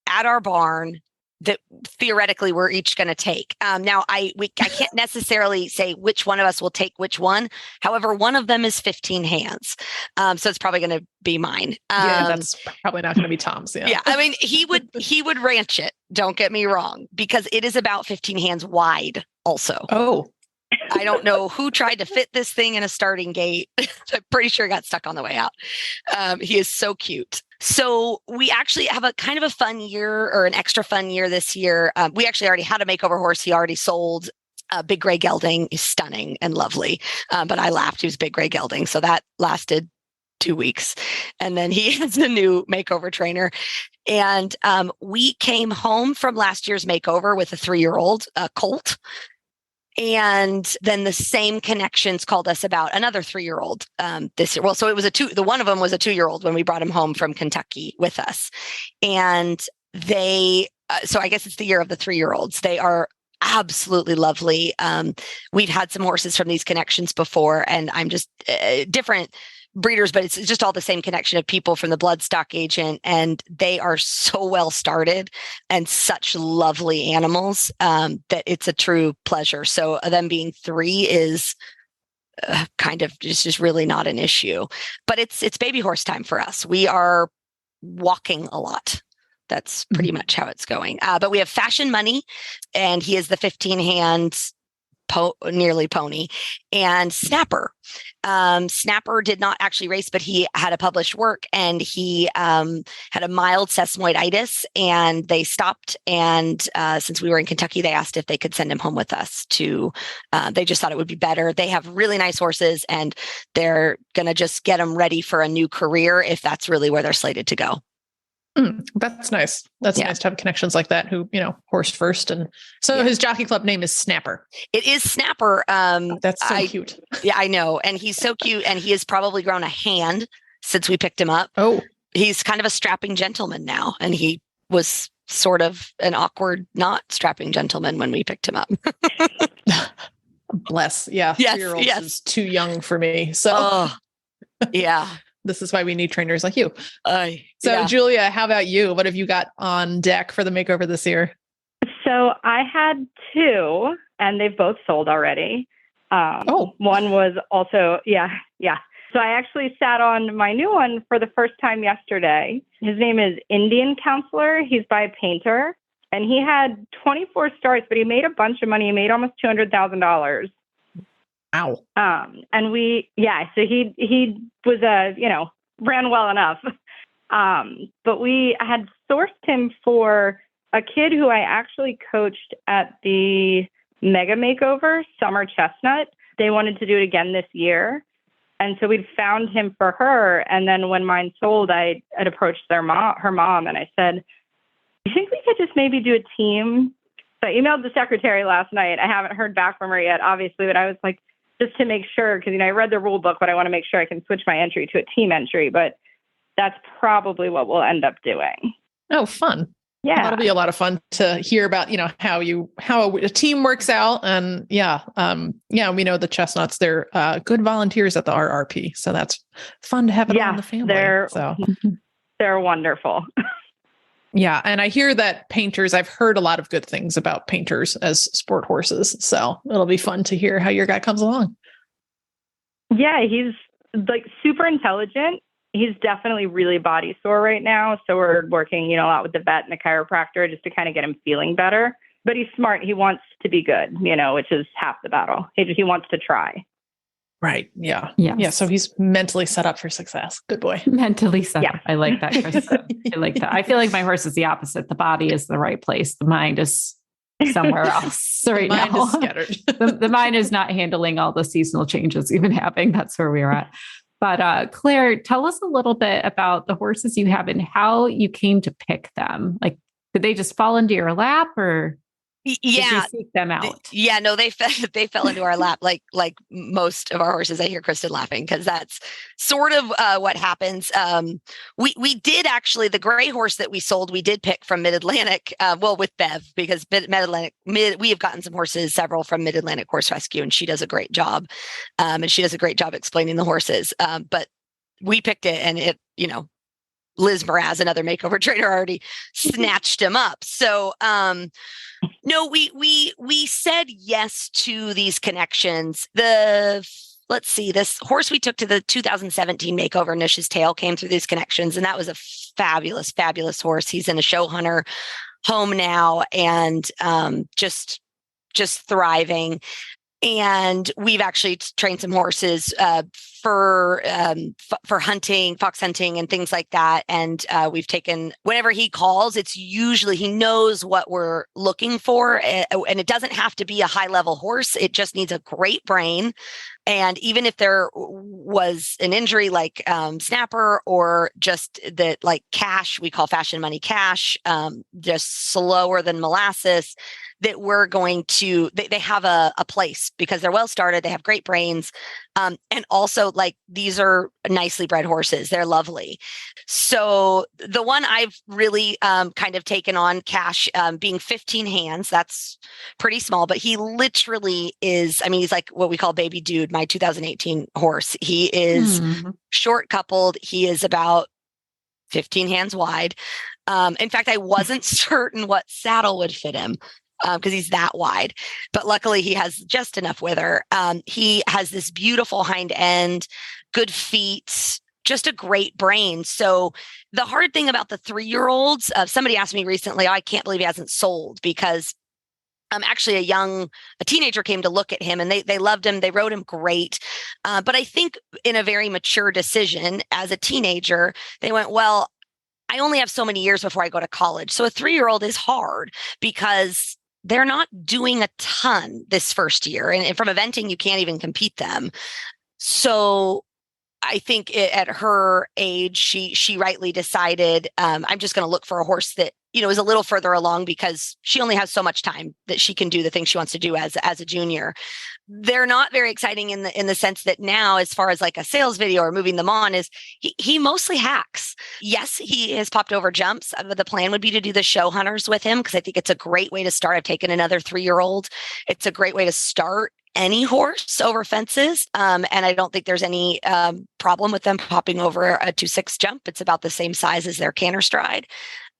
at our barn that theoretically we're each going to take. Now, I can't necessarily say which one of us will take which one. However, one of them is 15 hands. So it's probably going to be mine. That's probably not going to be Tom's. Yeah. I mean, he would ranch it. Don't get me wrong, because it is about 15 hands wide also. Oh, I don't know who tried to fit this thing in a starting gate. I'm pretty sure it got stuck on the way out. He is so cute. So we actually have a kind of a fun year, or an extra fun year this year. We actually already had a makeover horse. He already sold. Big gray gelding is stunning and lovely. But I laughed. He was big gray gelding. So that lasted 2 weeks. And then he has a new makeover trainer. And we came home from last year's makeover with a 3-year-old colt. And then the same connections called us about another 3-year-old this year. Well, so it was the one of them was a 2-year-old when we brought him home from Kentucky with us. And so I guess it's the year of the 3-year-olds. They are absolutely lovely. We've had some horses from these connections before, and I'm just different breeders, but it's just all the same connection of people from the bloodstock agent, and they are so well started and such lovely animals that it's a true pleasure. So them being 3 is kind of just really not an issue, but it's baby horse time for us. We are walking a lot. That's pretty much how it's going. But we have Fashion Money, and he is the 15 hands nearly pony, and Snapper. Snapper did not actually race, but he had a published work, and he had a mild sesamoiditis, and they stopped. And since we were in Kentucky, they asked if they could send him home with us they just thought it would be better. They have really nice horses, and they're going to just get them ready for a new career if that's really where they're slated to go. That's nice. That's nice to have connections like that who, horse first. And so his jockey club name is Snapper. It is Snapper. That's so cute. Yeah, I know. And he's so cute. And he has probably grown a hand since we picked him up. Oh, he's kind of a strapping gentleman now. And he was sort of an awkward, not strapping gentleman when we picked him up. Bless. Yeah. Yes, 3-year-olds is too young for me. So yeah. This is why we need trainers like you. Julia, how about you? What have you got on deck for the makeover this year? So I had 2, and they've both sold already. One was also, So I actually sat on my new one for the first time yesterday. His name is Indian Counselor. He's by a painter, and he had 24 starts, but he made a bunch of money. He made almost $200,000. Ow. And so he was ran well enough. But we had sourced him for a kid who I actually coached at the Mega Makeover, Summer Chestnut. They wanted to do it again this year. And so we'd found him for her. And then when mine sold, I had approached her mom, and I said, "You think we could just maybe do a team?" So I emailed the secretary last night. I haven't heard back from her yet, obviously, but I was like, just to make sure, because I read the rule book, but I want to make sure I can switch my entry to a team entry. But that's probably what we'll end up doing. Oh, fun. Yeah. That'll be a lot of fun to hear about, how a team works out. And we know the Chestnuts, they're good volunteers at the RRP. So that's fun to have it on the family. They're wonderful. Yeah. And I hear that painters, I've heard a lot of good things about painters as sport horses. So it'll be fun to hear how your guy comes along. Yeah. He's like super intelligent. he's definitely really body sore right now. So we're working, a lot with the vet and the chiropractor just to kind of get him feeling better. But he's smart. He wants to be good, which is half the battle. He wants to try. Right. Yeah. Yes. Yeah. So he's mentally set up for success. Good boy. Mentally set Yeah. up. I like that, Krista. I like that. I feel like my horse is the opposite. The body is the right place. The mind is somewhere else right Mind now. is scattered. The mind is not handling all the seasonal changes we've been having. That's where we're at. But Claire, tell us a little bit about the horses you have and how you came to pick them. Like, did they just fall into your lap, or did you seek them out? No, they fell into our lap like most of our horses. I hear Kristen laughing because that's sort of what happens. We did actually, the gray horse that we sold, we did pick from Mid-Atlantic, with Bev, because Mid-Atlantic, we have gotten some horses, several from Mid-Atlantic Horse Rescue, and she does a great job. And she does a great job explaining the horses. But we picked it, and it, Liz Mraz, another makeover trainer, already snatched him up. So, no, we said yes to these connections. Let's see, this horse we took to the 2017 makeover, Nush's Tail, came through these connections, and that was a fabulous, fabulous horse. He's in a show hunter home now, and just thriving. And we've actually trained some horses for hunting, fox hunting, and things like that. And we've taken, whenever he calls, it's usually, he knows what we're looking for, and it doesn't have to be a high level horse. It just needs a great brain. And even if there was an injury like snapper, or just that, like Cash, we call Fashion Money Cash, just slower than molasses, that we're going to, they have a place because they're well started. They have great brains. And also, like, these are nicely bred horses. They're lovely. So the one I've really kind of taken on, Cash, being 15 hands, that's pretty small, but he literally is, he's like what we call Baby Dude, my 2018 horse. He is short coupled. He is about 15 hands wide. In fact, I wasn't certain what saddle would fit him, because he's that wide, but luckily he has just enough wither. He has this beautiful hind end, good feet, just a great brain. So the hard thing about the 3-year-olds, somebody asked me recently, I can't believe he hasn't sold, because actually a teenager came to look at him, and they loved him. They rode him great. But I think in a very mature decision as a teenager, they went, well, I only have so many years before I go to college. So a 3-year-old is hard because they're not doing a ton this first year. And from eventing, you can't even compete them. So I think at her age, she rightly decided, I'm just going to look for a horse that, is a little further along, because she only has so much time that she can do the things she wants to do as a junior. They're not very exciting in the sense that now, as far as like a sales video or moving them on, is he mostly hacks. Yes, he has popped over jumps. The plan would be to do the show hunters with him, because I think it's a great way to start. I've taken another 3-year-old. It's a great way to start any horse over fences. And I don't think there's any problem with them popping over a 2.6 jump. It's about the same size as their canter stride,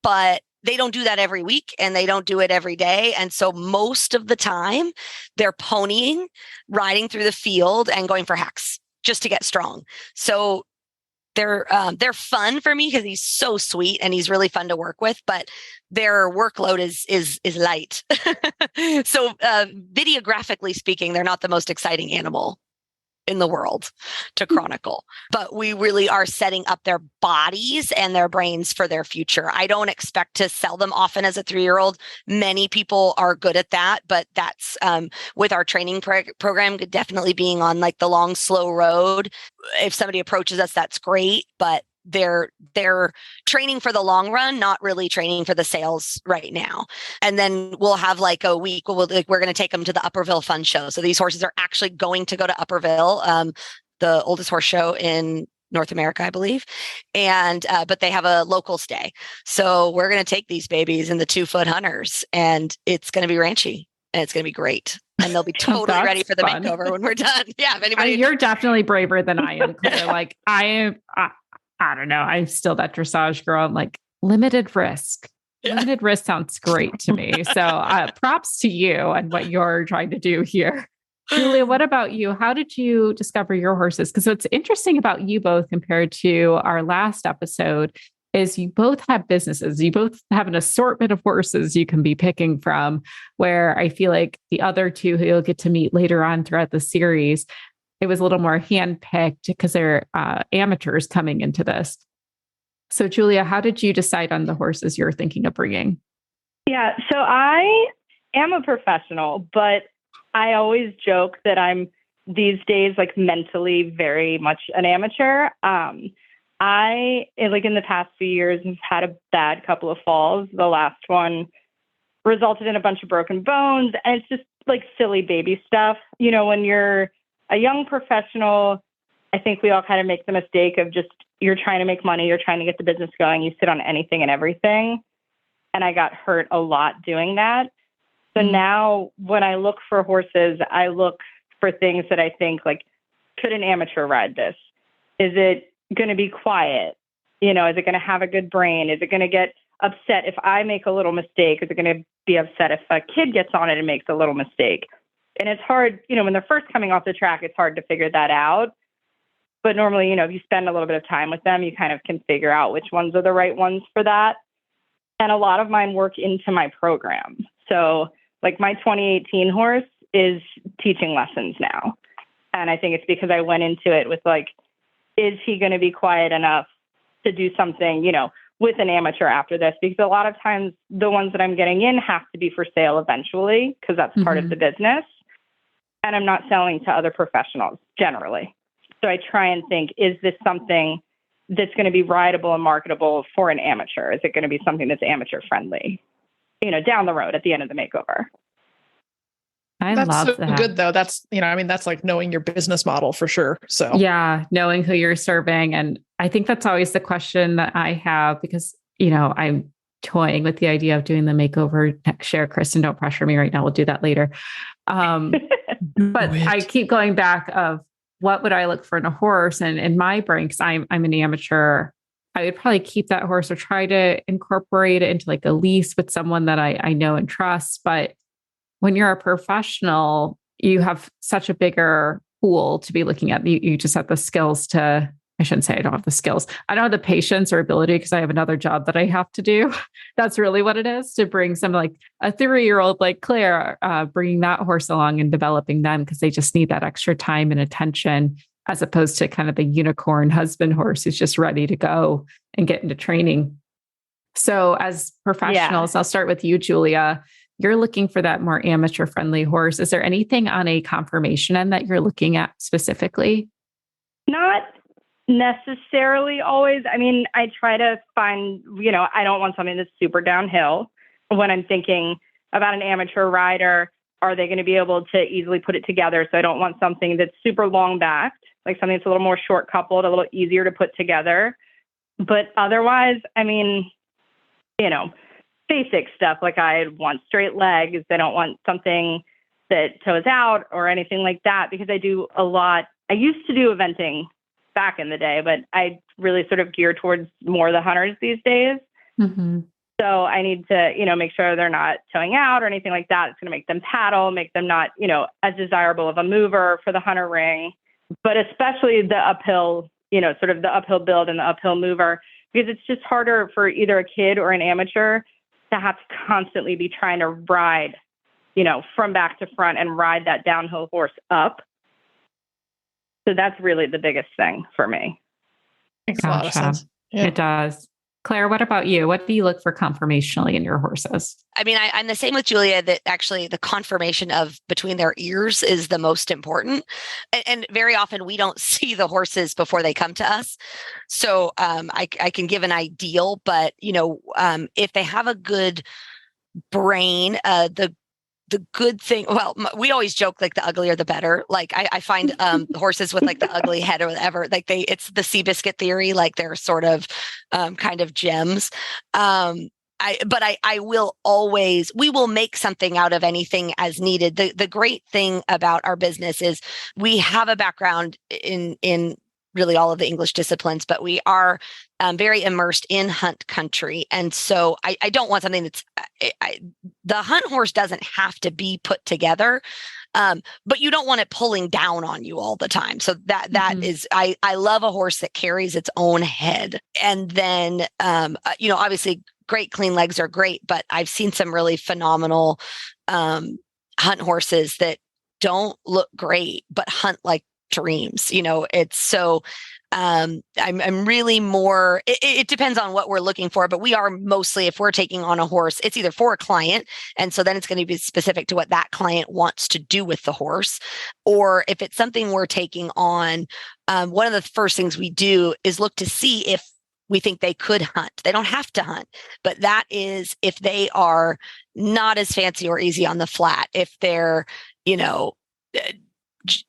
but they don't do that every week, and they don't do it every day. And so most of the time they're ponying, riding through the field, and going for hacks just to get strong. So they're fun for me because he's so sweet and he's really fun to work with, but their workload is light. So videographically speaking, they're not the most exciting animal in the world to chronicle, but we really are setting up their bodies and their brains for their future. I don't expect to sell them often as a 3-year-old. Many people are good at that, but that's with our training program, definitely being on like the long, slow road. If somebody approaches us, that's great, but they're training for the long run, not really training for the sales right now. And then we'll have like a week we're going to take them to the Upperville Fun Show. So these horses are actually going to go to Upperville, the oldest horse show in North America, I believe. And but they have a local stay. So we're going to take these babies in the 2-foot hunters, and it's going to be ranchy, and it's going to be great. And they'll be totally ready for the makeover when we're done. Yeah. If anybody, you're definitely braver than I am, Claire. Like I don't know. I'm still that dressage girl. I'm like, limited risk. Yeah. Limited risk sounds great to me. So props to you and what you're trying to do here. Julia, what about you? How did you discover your horses? Because what's interesting about you both compared to our last episode is you both have businesses. You both have an assortment of horses you can be picking from, where I feel like the other two who you'll get to meet later on throughout the series, it was a little more handpicked because they're amateurs coming into this. So Julia, how did you decide on the horses you're thinking of bringing? Yeah, so I am a professional, but I always joke that I'm these days like mentally very much an amateur. I like in the past few years have had a bad couple of falls. The last one resulted in a bunch of broken bones, and it's just like silly baby stuff. You know, when you're a young professional, I think we all kind of make the mistake of just, you're trying to make money, you're trying to get the business going, you sit on anything and everything. And I got hurt a lot doing that. So now when I look for horses, I look for things that I think like, could an amateur ride this? Is it going to be quiet? You know, is it going to have a good brain? Is it going to get upset if I make a little mistake? Is it going to be upset if a kid gets on it and makes a little mistake? And it's hard, you know, when they're first coming off the track, it's hard to figure that out. But normally, you know, if you spend a little bit of time with them, you kind of can figure out which ones are the right ones for that. And a lot of mine work into my program. So like my 2018 horse is teaching lessons now. And I think it's because I went into it with like, is he going to be quiet enough to do something, you know, with an amateur after this? Because a lot of times the ones that I'm getting in have to be for sale eventually, because that's part of the business. And I'm not selling to other professionals generally. So I try and think, is this something that's going to be rideable and marketable for an amateur? Is it going to be something that's amateur friendly, you know, down the road at the end of the makeover? That's love so that. good though. That's, you know, I mean, that's like knowing your business model for sure. So yeah, knowing who you're serving. And I think that's always the question that I have, because, you know, I'm toying with the idea of doing the makeover next year. Kristen, don't pressure me right now. We'll do that later. But I keep going back of what would I look for in a horse? And in my brain, because I'm an amateur, I would probably keep that horse or try to incorporate it into like a lease with someone that I know and trust. But when you're a professional, you have such a bigger pool to be looking at. You just have the skills to, I shouldn't say I don't have the skills. I don't have the patience or ability because I have another job that I have to do. That's really what it is, to bring some like a 3-year-old like Claire, bringing that horse along and developing them, because they just need that extra time and attention, as opposed to kind of the unicorn husband horse who's just ready to go and get into training. So as professionals, I'll start with you, Julia. You're looking for that more amateur friendly horse. Is there anything on a conformation end that you're looking at specifically? Not necessarily always. I mean, I try to find, you know, I don't want something that's super downhill. When I'm thinking about an amateur rider, are they going to be able to easily put it together? So I don't want something that's super long backed, like something that's a little more short coupled, a little easier to put together. But otherwise, I mean, you know, basic stuff. Like I want straight legs. I don't want something that toes out or anything like that, because I do a lot. I used to do eventing back in the day, but I really sort of gear towards more the hunters these days. So I need to, you know, make sure they're not towing out or anything like that. It's going to make them paddle, make them not, you know, as desirable of a mover for the hunter ring, but especially the uphill, you know, sort of the uphill build and the uphill mover, because it's just harder for either a kid or an amateur to have to constantly be trying to ride, you know, from back to front and ride that downhill horse up. So that's really the biggest thing for me. Makes a lot of sense. Yeah. It does. Claire, what about you? What do you look for conformationally in your horses? I mean, I'm the same with Julia, that actually the conformation of between their ears is the most important. And very often we don't see the horses before they come to us. So I can give an ideal, but, you know, if they have a good brain, the good thing, well, we always joke like the uglier the better. Like I find horses with like the ugly head or whatever, like it's the Seabiscuit theory, like they're sort of kind of gems. I will always, we will make something out of anything as needed. The great thing about our business is we have a background in really all of the English disciplines, but we are very immersed in hunt country. And so I don't want something that's, the hunt horse doesn't have to be put together. But you don't want it pulling down on you all the time. So that is, I love a horse that carries its own head. And then, obviously great clean legs are great, but I've seen some really phenomenal hunt horses that don't look great, but hunt like dreams. It's so I'm really more, it depends on what we're looking for, but we are mostly, if we're taking on a horse, it's either for a client. And so then it's going to be specific to what that client wants to do with the horse. Or if it's something we're taking on, one of the first things we do is look to see if we think they could hunt. They don't have to hunt, but that is if they are not as fancy or easy on the flat, if they're,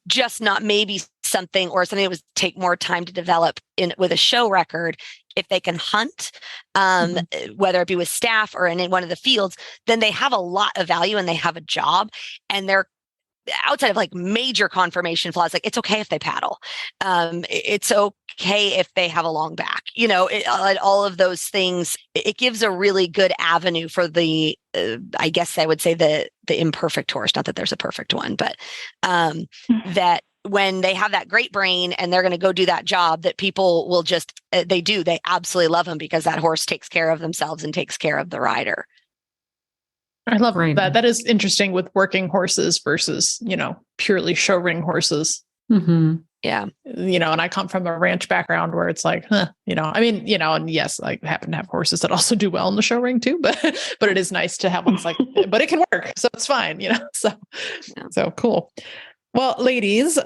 just not maybe something that would take more time to develop with a show record. If they can hunt, whether it be with staff or in one of the fields, then they have a lot of value and they have a job, and they're outside of like major conformation flaws. Like, it's okay if they paddle. It's okay if they have a long back, all of those things. It gives a really good avenue for the, I guess I would say the imperfect horse, not that there's a perfect one, but that when they have that great brain and they're going to go do that job, that people will just, they absolutely love them because that horse takes care of themselves and takes care of the rider. I love that. That is interesting with working horses versus, purely show ring horses. Mm-hmm. Yeah. And I come from a ranch background where it's like, and yes, I happen to have horses that also do well in the show ring too, but it is nice to have ones like, but it can work. So it's fine, so cool. Well, ladies,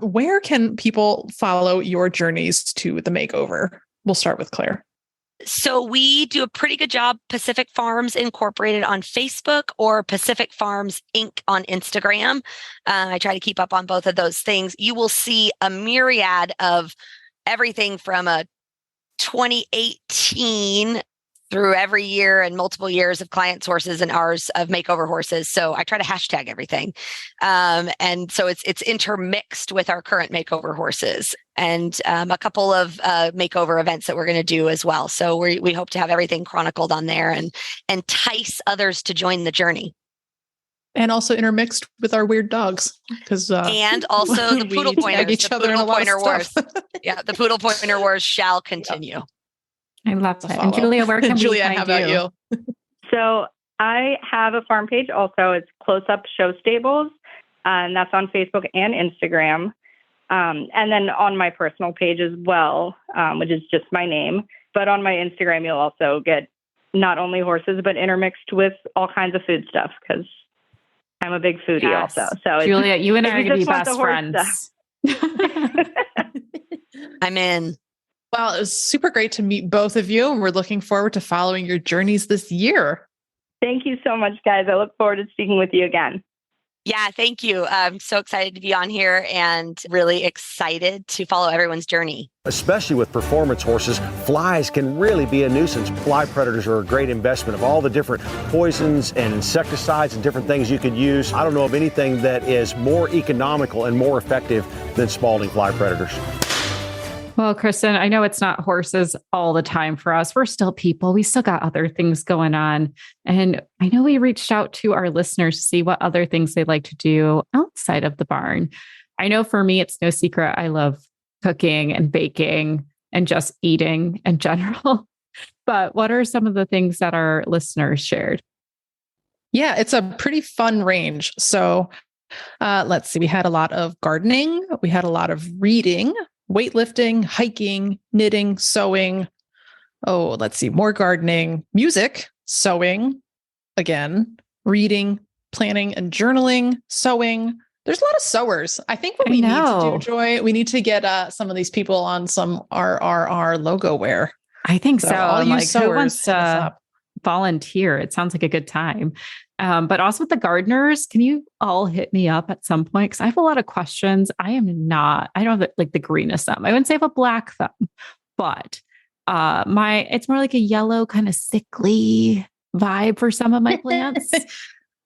where can people follow your journeys to the makeover? We'll start with Claire. So we do a pretty good job, Pacific Farms Incorporated on Facebook or Pacific Farms Inc. on Instagram. I try to keep up on both of those things. You will see a myriad of everything from a 2018 through every year and multiple years of client sources and ours of makeover horses. So I try to hashtag everything. And so it's intermixed with our current makeover horses and a couple of makeover events that we're going to do as well. So we hope to have everything chronicled on there and entice others to join the journey. And also intermixed with our weird dogs. And also the poodle pointers, the poodle pointer wars. Yeah, the poodle pointer wars shall continue. Yep. I love that. And Julia, where can Julia, we find how about you? So I have a farm page also. It's Close Up Show Stables, and that's on Facebook and Instagram. And then on my personal page as well, which is just my name. But on my Instagram, you'll also get not only horses, but intermixed with all kinds of food stuff because I'm a big foodie also. So Julia, you and I are going to be best friends. I'm in. Well, it was super great to meet both of you, and we're looking forward to following your journeys this year. Thank you so much, guys. I look forward to speaking with you again. Yeah, thank you. I'm so excited to be on here and really excited to follow everyone's journey. Especially with performance horses, flies can really be a nuisance. Fly predators are a great investment of all the different poisons and insecticides and different things you could use. I don't know of anything that is more economical and more effective than Spalding fly predators. Well, Kristen, I know it's not horses all the time for us. We're still people. We still got other things going on. And I know we reached out to our listeners to see what other things they like to do outside of the barn. I know for me, it's no secret. I love cooking and baking and just eating in general. But what are some of the things that our listeners shared? Yeah, it's a pretty fun range. So let's see. We had a lot of gardening. We had a lot of reading, weightlifting, hiking, knitting, sewing. Oh, let's see. More gardening, music, sewing, again, reading, planning and journaling, sewing. There's a lot of sewers. I think what we need to do, Joy, we need to get some of these people on some RRR logo wear. I think so. Like, who wants to volunteer? It sounds like a good time. But also with the gardeners, can you all hit me up at some point? Because I have a lot of questions. I don't have like the greenest thumb. I wouldn't say I have a black thumb, but it's more like a yellow kind of sickly vibe for some of my plants.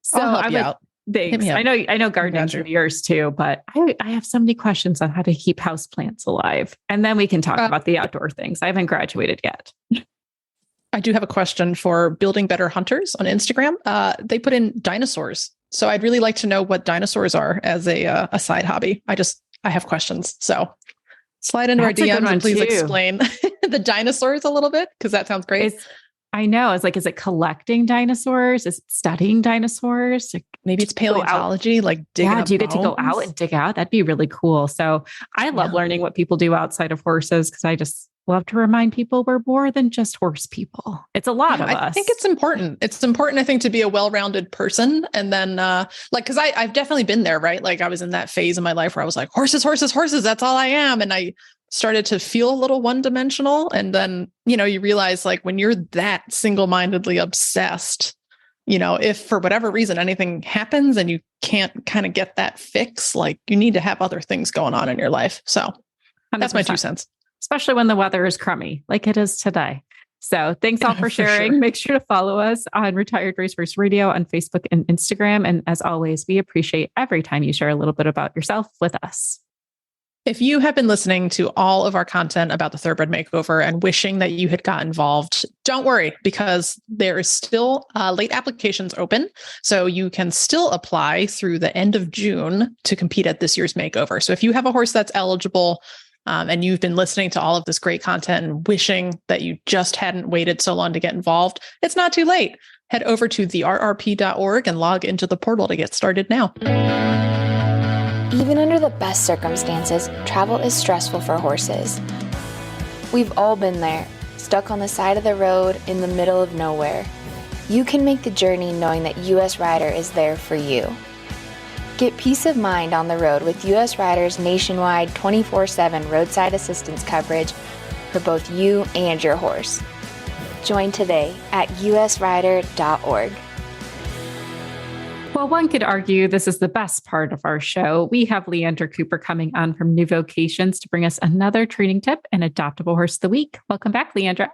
So I would, thanks. I know gardening is yours too, but I have so many questions on how to keep houseplants alive. And then we can talk about the outdoor things. I haven't graduated yet. I do have a question for Building Better Hunters on Instagram. They put in dinosaurs. So I'd really like to know what dinosaurs are as a side hobby. I have questions. So slide into our DMs and please explain the dinosaurs a little bit, because that sounds great. I know. It's like, is it collecting dinosaurs? Is it studying dinosaurs? Like, maybe it's paleontology, like digging up do you get bones? to go out and dig out? That'd be really cool. So I love learning what people do outside of horses, because I just love to remind people we're more than just horse people. It's a lot of us. I think it's important. It's important, I think, to be a well-rounded person. And then because I've definitely been there, right? Like I was in that phase in my life where I was like, horses, horses, horses, that's all I am. And I started to feel a little one-dimensional. And then, you realize like when you're that single-mindedly obsessed, if for whatever reason anything happens and you can't kind of get that fix, like you need to have other things going on in your life. So that's 100%. My 2 cents. Especially when the weather is crummy like it is today. So thanks all for sharing. Sure. Make sure to follow us on Retired Racehorse Radio on Facebook and Instagram. And as always, we appreciate every time you share a little bit about yourself with us. If you have been listening to all of our content about the Thoroughbred Makeover and wishing that you had got involved, don't worry, because there is still late applications open. So you can still apply through the end of June to compete at this year's makeover. So if you have a horse that's eligible and you've been listening to all of this great content and wishing that you just hadn't waited so long to get involved, it's not too late. Head over to therrp.org and log into the portal to get started now. Even under the best circumstances, travel is stressful for horses. We've all been there, stuck on the side of the road in the middle of nowhere. You can make the journey knowing that US Rider is there for you. Get peace of mind on the road with US Rider's nationwide 24/7 roadside assistance coverage for both you and your horse. Join today at usrider.org. Well, one could argue this is the best part of our show. We have Leandra Cooper coming on from New Vocations to bring us another training tip and adoptable horse of the week. Welcome back, Leandra.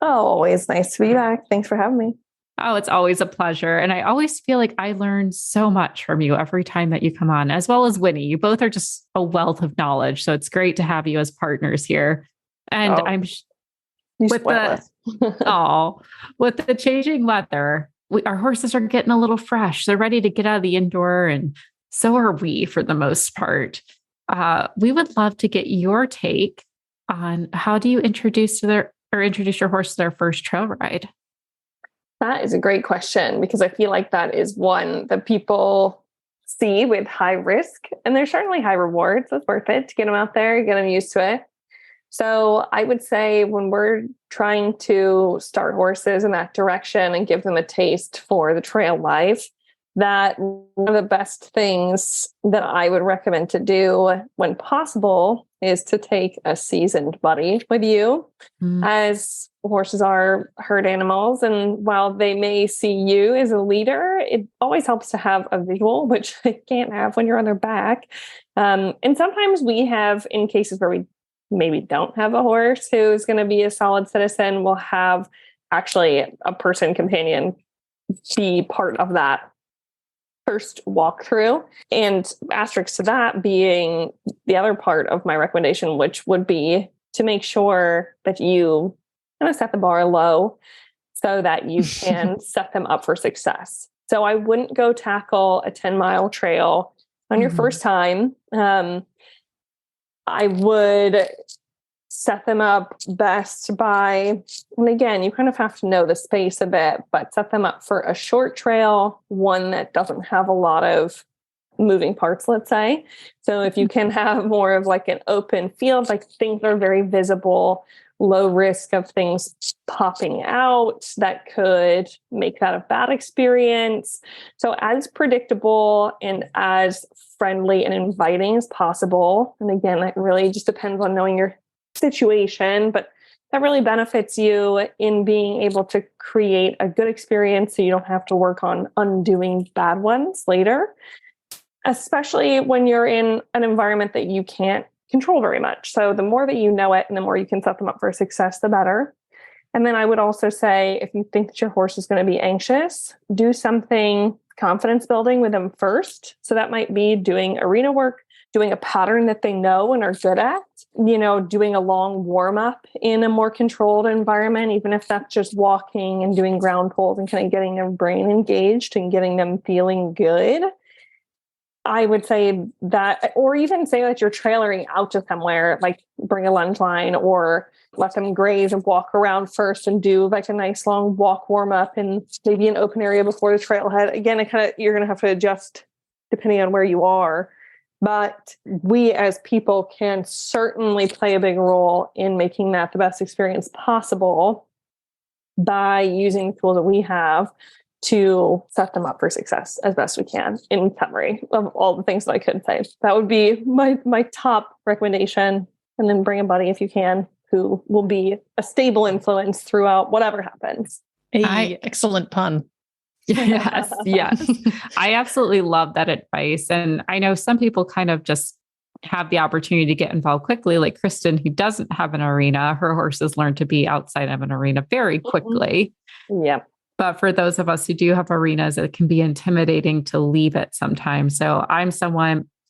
Oh, always nice to be back. Thanks for having me. Oh, it's always a pleasure. And I always feel like I learn so much from you every time that you come on, as well as Winnie. You both are just a wealth of knowledge. So it's great to have you as partners here. And with the changing weather, our horses are getting a little fresh. They're ready to get out of the indoor, and so are we for the most part. We would love to get your take on how do you introduce your horse to their first trail ride? That is a great question, because I feel like that is one that people see with high risk, and there's certainly high rewards. It's worth it to get them out there, get them used to it. So I would say when we're trying to start horses in that direction and give them a taste for the trail life, that one of the best things that I would recommend to do when possible is to take a seasoned buddy with you, as horses are herd animals. And while they may see you as a leader, it always helps to have a visual, which they can't have when you're on their back. And sometimes we have, in cases where we maybe don't have a horse who's going to be a solid citizen, we'll have actually a person companion be part of that first walkthrough. And asterisk to that being the other part of my recommendation, which would be to make sure that you kind of set the bar low so that you can set them up for success. So I wouldn't go tackle a 10-mile trail on your first time. I would set them up best by, and again, you kind of have to know the space a bit, but set them up for a short trail, one that doesn't have a lot of moving parts, let's say. So if you can have more of like an open field, like things are very visible, low risk of things popping out that could make that a bad experience. So as predictable and as friendly and inviting as possible. And again, that really just depends on knowing your situation, but that really benefits you in being able to create a good experience so you don't have to work on undoing bad ones later, especially when you're in an environment that you can't control very much. So the more that you know it and the more you can set them up for success, the better. And then I would also say, if you think that your horse is going to be anxious, do something confidence building with them first. So that might be doing arena work doing a pattern that they know and are good at, doing a long warm up in a more controlled environment, even if that's just walking and doing ground pulls and kind of getting their brain engaged and getting them feeling good. I would say that, or even say that you're trailering out to somewhere, like bring a lunge line or let them graze and walk around first and do like a nice long walk warm up in maybe an open area before the trailhead. Again, you're going to have to adjust depending on where you are. But we as people can certainly play a big role in making that the best experience possible by using the tools that we have to set them up for success as best we can, in summary of all the things that I could say. That would be my top recommendation. And then bring a buddy if you can, who will be a stable influence throughout whatever happens. Excellent pun. Yes. I absolutely love that advice. And I know some people kind of just have the opportunity to get involved quickly, like Kristen, who doesn't have an arena. Her horses learn to be outside of an arena very quickly. Yep. But for those of us who do have arenas, it can be intimidating to leave it sometimes. So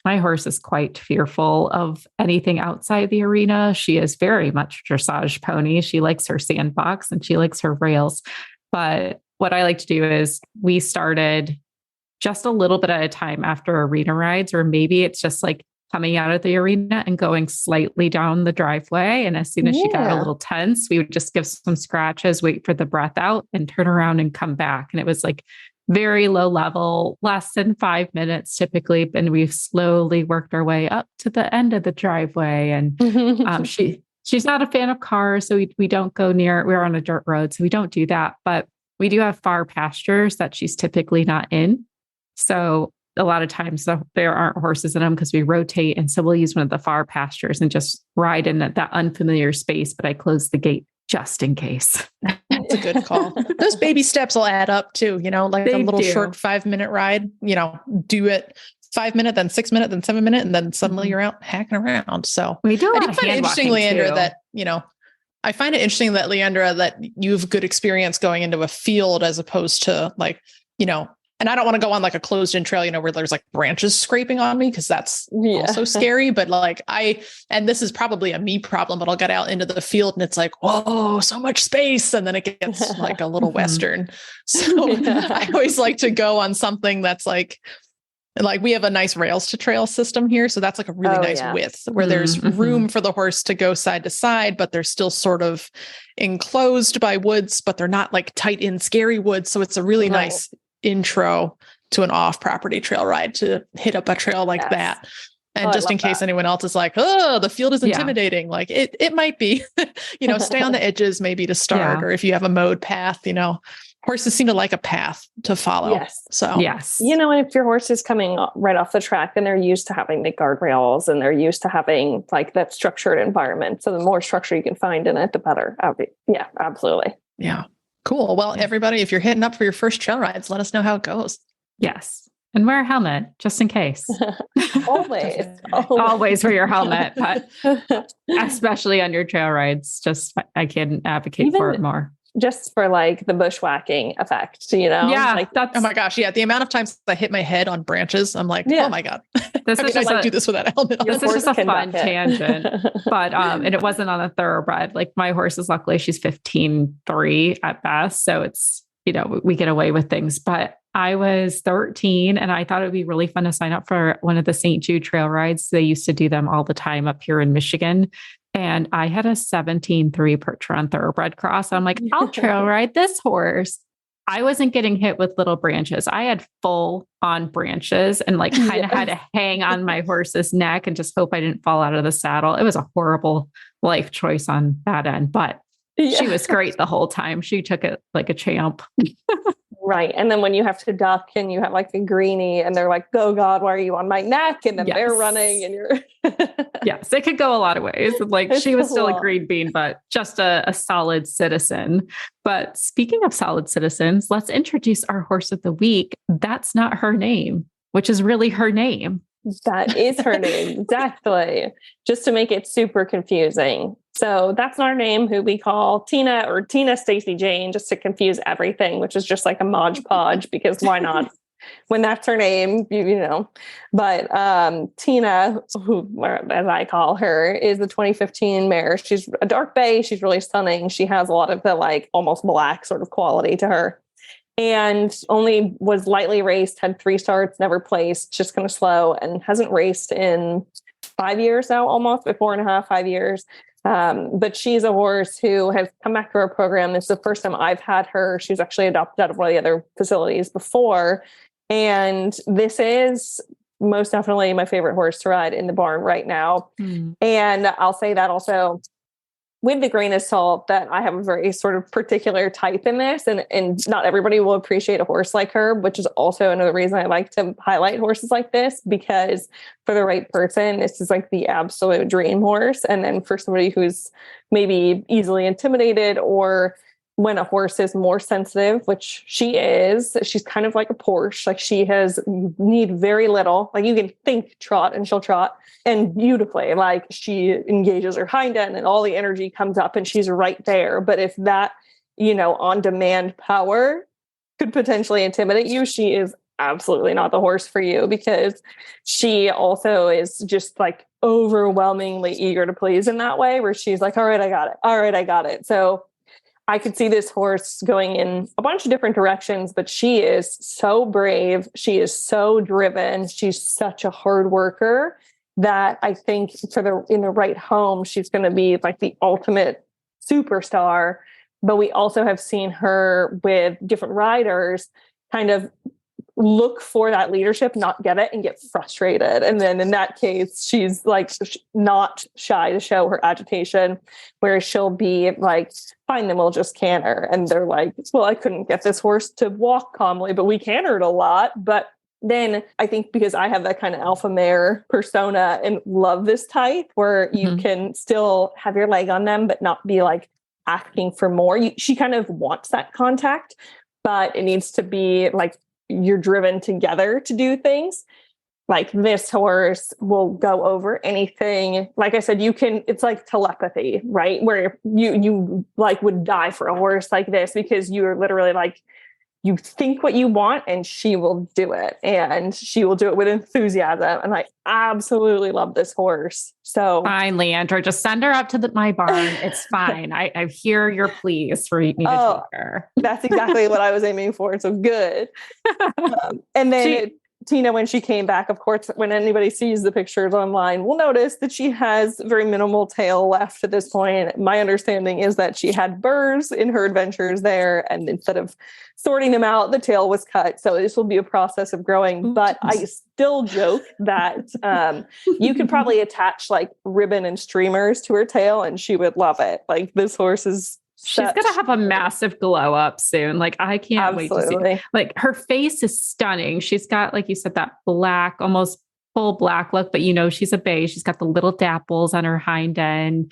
my horse is quite fearful of anything outside the arena. She is very much a dressage pony. She likes her sandbox and she likes her rails. But what I like to do is we started just a little bit at a time after arena rides, or maybe it's just like coming out of the arena and going slightly down the driveway. And as soon as she got a little tense, we would just give some scratches, wait for the breath out and turn around and come back. And it was like very low level, less than 5 minutes typically. And we've slowly worked our way up to the end of the driveway. And she's not a fan of cars. So we don't go near, we're on a dirt road. So we don't do that, but we do have far pastures that she's typically not in. So a lot of times there aren't horses in them because we rotate. And so we'll use one of the far pastures and just ride in that unfamiliar space. But I close the gate just in case. That's a good call. Those baby steps will add up too, like a little short 5-minute ride, do it 5 minutes, then 6 minutes, then 7 minutes, and then suddenly you're out hacking around. So we do. I do find it interesting, Leandra, that, I find it interesting that Leandra, that you have good experience going into a field as opposed to like, and I don't want to go on like a closed in trail, where there's like branches scraping on me, because that's also scary. But like and this is probably a me problem, but I'll get out into the field and it's like, whoa, so much space. And then it gets like a little Western. So I always like to go on something that's like we have a nice rails to trail system here. So that's like a really nice width where there's room for the horse to go side to side, but they're still sort of enclosed by woods, but they're not like tight in scary woods. So it's a really nice intro to an off-property trail ride to hit up a trail like that. And just in case anyone else is like, oh, the field is intimidating. Like it might be, stay on the edges maybe to start, or if you have a mowed path, horses seem to like a path to follow. Yes. So and if your horse is coming right off the track, then they're used to having the guardrails and they're used to having like that structured environment. So the more structure you can find in it, the better. Yeah, absolutely. Yeah. Cool. Well, everybody, if you're hitting up for your first trail rides, let us know how it goes. Yes. And wear a helmet just in case. Always wear your helmet, but especially on your trail rides, I can advocate for it more. Just for like the bushwhacking effect, Yeah. Like, oh my gosh. Yeah. The amount of times I hit my head on branches, I'm like, oh my God. I do this without a helmet on. This is just a fun tangent. But, and it wasn't on a thoroughbred. Like my horse is luckily she's 15.3 at best. So it's, we get away with things, but I was 13 and I thought it would be really fun to sign up for one of the St. Jude trail rides. They used to do them all the time up here in Michigan. And I had a 17.3 Percheron thoroughbred cross. I'm like, I'll trail ride this horse. I wasn't getting hit with little branches. I had full on branches and like kind of had to hang on my horse's neck and just hope I didn't fall out of the saddle. It was a horrible life choice on that end, but she was great the whole time. She took it like a champ. Right. And then when you have to duck and you have like a greenie and they're like, oh God, why are you on my neck? And then they're running and you're. Yes, it could go a lot of ways. Like she was still a green bean, but just a solid citizen. But speaking of solid citizens, let's introduce our horse of the week. That's not her name, which is really her name. That is her name. Exactly. Just to make it super confusing. So that's not her name, who we call Tina or Tina Stacy Jane, just to confuse everything, which is just like a Mod Podge, because why not? when that's her name, you know. But Tina, who, as I call her, is the 2015 mare. She's a dark bay. She's really stunning. She has a lot of the like almost black sort of quality to her. And only was lightly raced, had 3 starts, never placed, just kind of slow, and hasn't raced in 5 years now, almost 4.5, 5 years. But she's a horse who has come back to our program. This is the first time I've had her. She was actually adopted out of one of the other facilities before. And this is most definitely my favorite horse to ride in the barn right now. And I'll say that also with the grain of salt that I have a very sort of particular type in this, and not everybody will appreciate a horse like her, which is also another reason I like to highlight horses like this, because for the right person, this is like the absolute dream horse. And then for somebody who's maybe easily intimidated, or when a horse is more sensitive, which she is, she's kind of like a Porsche. Like she need very little, like you can think trot and she'll trot, and beautifully, like she engages her hind end and all the energy comes up and she's right there. But if that, you know, on demand power could potentially intimidate you, she is absolutely not the horse for you, because she also is just like overwhelmingly eager to please in that way, where she's like, all right, I got it. All right, I got it. So I could see this horse going in a bunch of different directions, but she is so brave. She is so driven. She's such a hard worker that I think in the right home, she's going to be like the ultimate superstar. But we also have seen her with different riders kind of look for that leadership, not get it, and get frustrated. And then in that case, she's like not shy to show her agitation, where she'll be like, fine, then we'll just canter. And they're like, well, I couldn't get this horse to walk calmly, but we cantered a lot. But then I think because I have that kind of alpha mare persona and love this type, where you can still have your leg on them, but not be like asking for more. She kind of wants that contact, but it needs to be like, you're driven together to do things. Like this horse will go over anything. Like I said, it's like telepathy, right? Where you like would die for a horse like this, because you're literally like, you think what you want and she will do it, and she will do it with enthusiasm. And I absolutely love this horse. So fine, Leandra, just send her up to my barn. It's fine. I hear your pleas for me to take her. That's exactly what I was aiming for. So good. And then Tina, when she came back, of course, when anybody sees the pictures online, will notice that she has very minimal tail left at this point. My understanding is that she had burrs in her adventures there, and instead of sorting them out, the tail was cut. So this will be a process of growing. But I still joke that you could probably attach like ribbon and streamers to her tail and she would love it. Like this horse is she's going to have a massive glow up soon. Like I can't wait to see. Like her face is stunning. She's got, like you said, that black, almost full black look, but you know, she's a bay. She's got the little dapples on her hind end.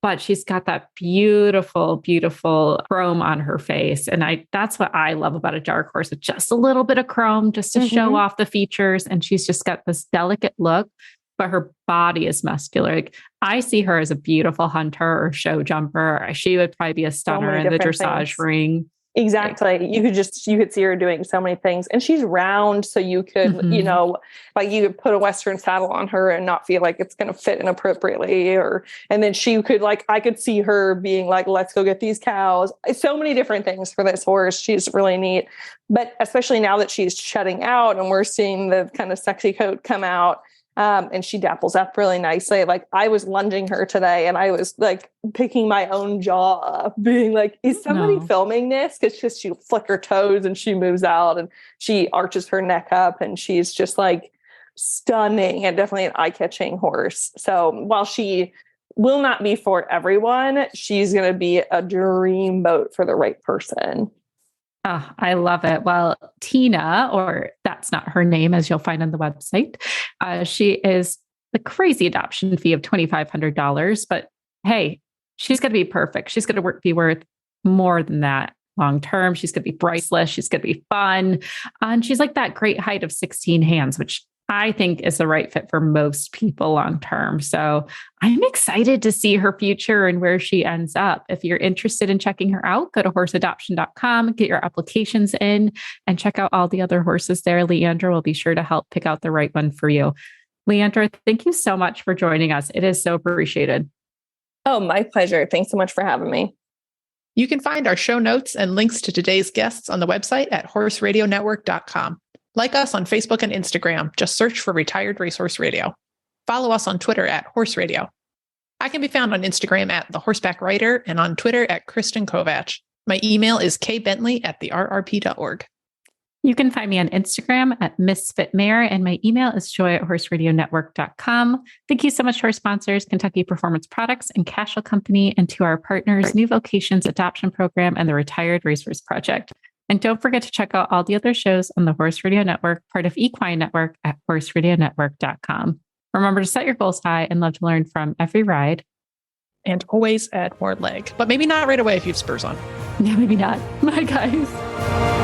But she's got that beautiful, beautiful chrome on her face. And that's what I love about a dark horse, with just a little bit of chrome just to show off the features. And she's just got this delicate look, but her body is muscular. Like I see her as a beautiful hunter or show jumper. She would probably be a stunner in the dressage ring. Exactly. You could see her doing so many things, and she's round. So you could, you know, like you could put a Western saddle on her and not feel like it's going to fit inappropriately, and then she could I could see her being like, let's go get these cows. So many different things for this horse. She's really neat, but especially now that she's shutting out and we're seeing the kind of sexy coat come out. And she dapples up really nicely. Like I was lunging her today and I was like picking my own jaw up, being like, is somebody filming this? Because she'll flick her toes and she moves out and she arches her neck up, and she's just like stunning and definitely an eye-catching horse. So while she will not be for everyone, she's going to be a dream boat for the right person. Oh, I love it. Well, Tina, or that's not her name, as you'll find on the website, she is the crazy adoption fee of $2,500. But hey, she's going to be perfect. She's going to be worth more than that long term. She's going to be priceless. She's going to be fun. And she's like that great height of 16 hands, which I think is the right fit for most people long term. So I'm excited to see her future and where she ends up. If you're interested in checking her out, go to horseadoption.com, get your applications in, and check out all the other horses there. Leandra will be sure to help pick out the right one for you. Leandra, thank you so much for joining us. It is so appreciated. Oh, my pleasure. Thanks so much for having me. You can find our show notes and links to today's guests on the website at horseradionetwork.com. Like us on Facebook and Instagram. Just search for Retired Racehorse Radio. Follow us on Twitter at Horse Radio. I can be found on Instagram at The Horseback Writer and on Twitter at Kristen Kovach. My email is kbentley@therrp.org. You can find me on Instagram at MisfitMare, and my email is joy@horseradionetwork.com. Thank you so much to our sponsors, Kentucky Performance Products and Cashel Company, and to our partners, New Vocations Adoption Program and the Retired Racehorse Project. And don't forget to check out all the other shows on the Horse Radio Network, part of Equine Network, at horseradionetwork.com. Remember to set your goals high and love to learn from every ride. And always add more leg, but maybe not right away if you have spurs on. No, maybe not. Bye, guys.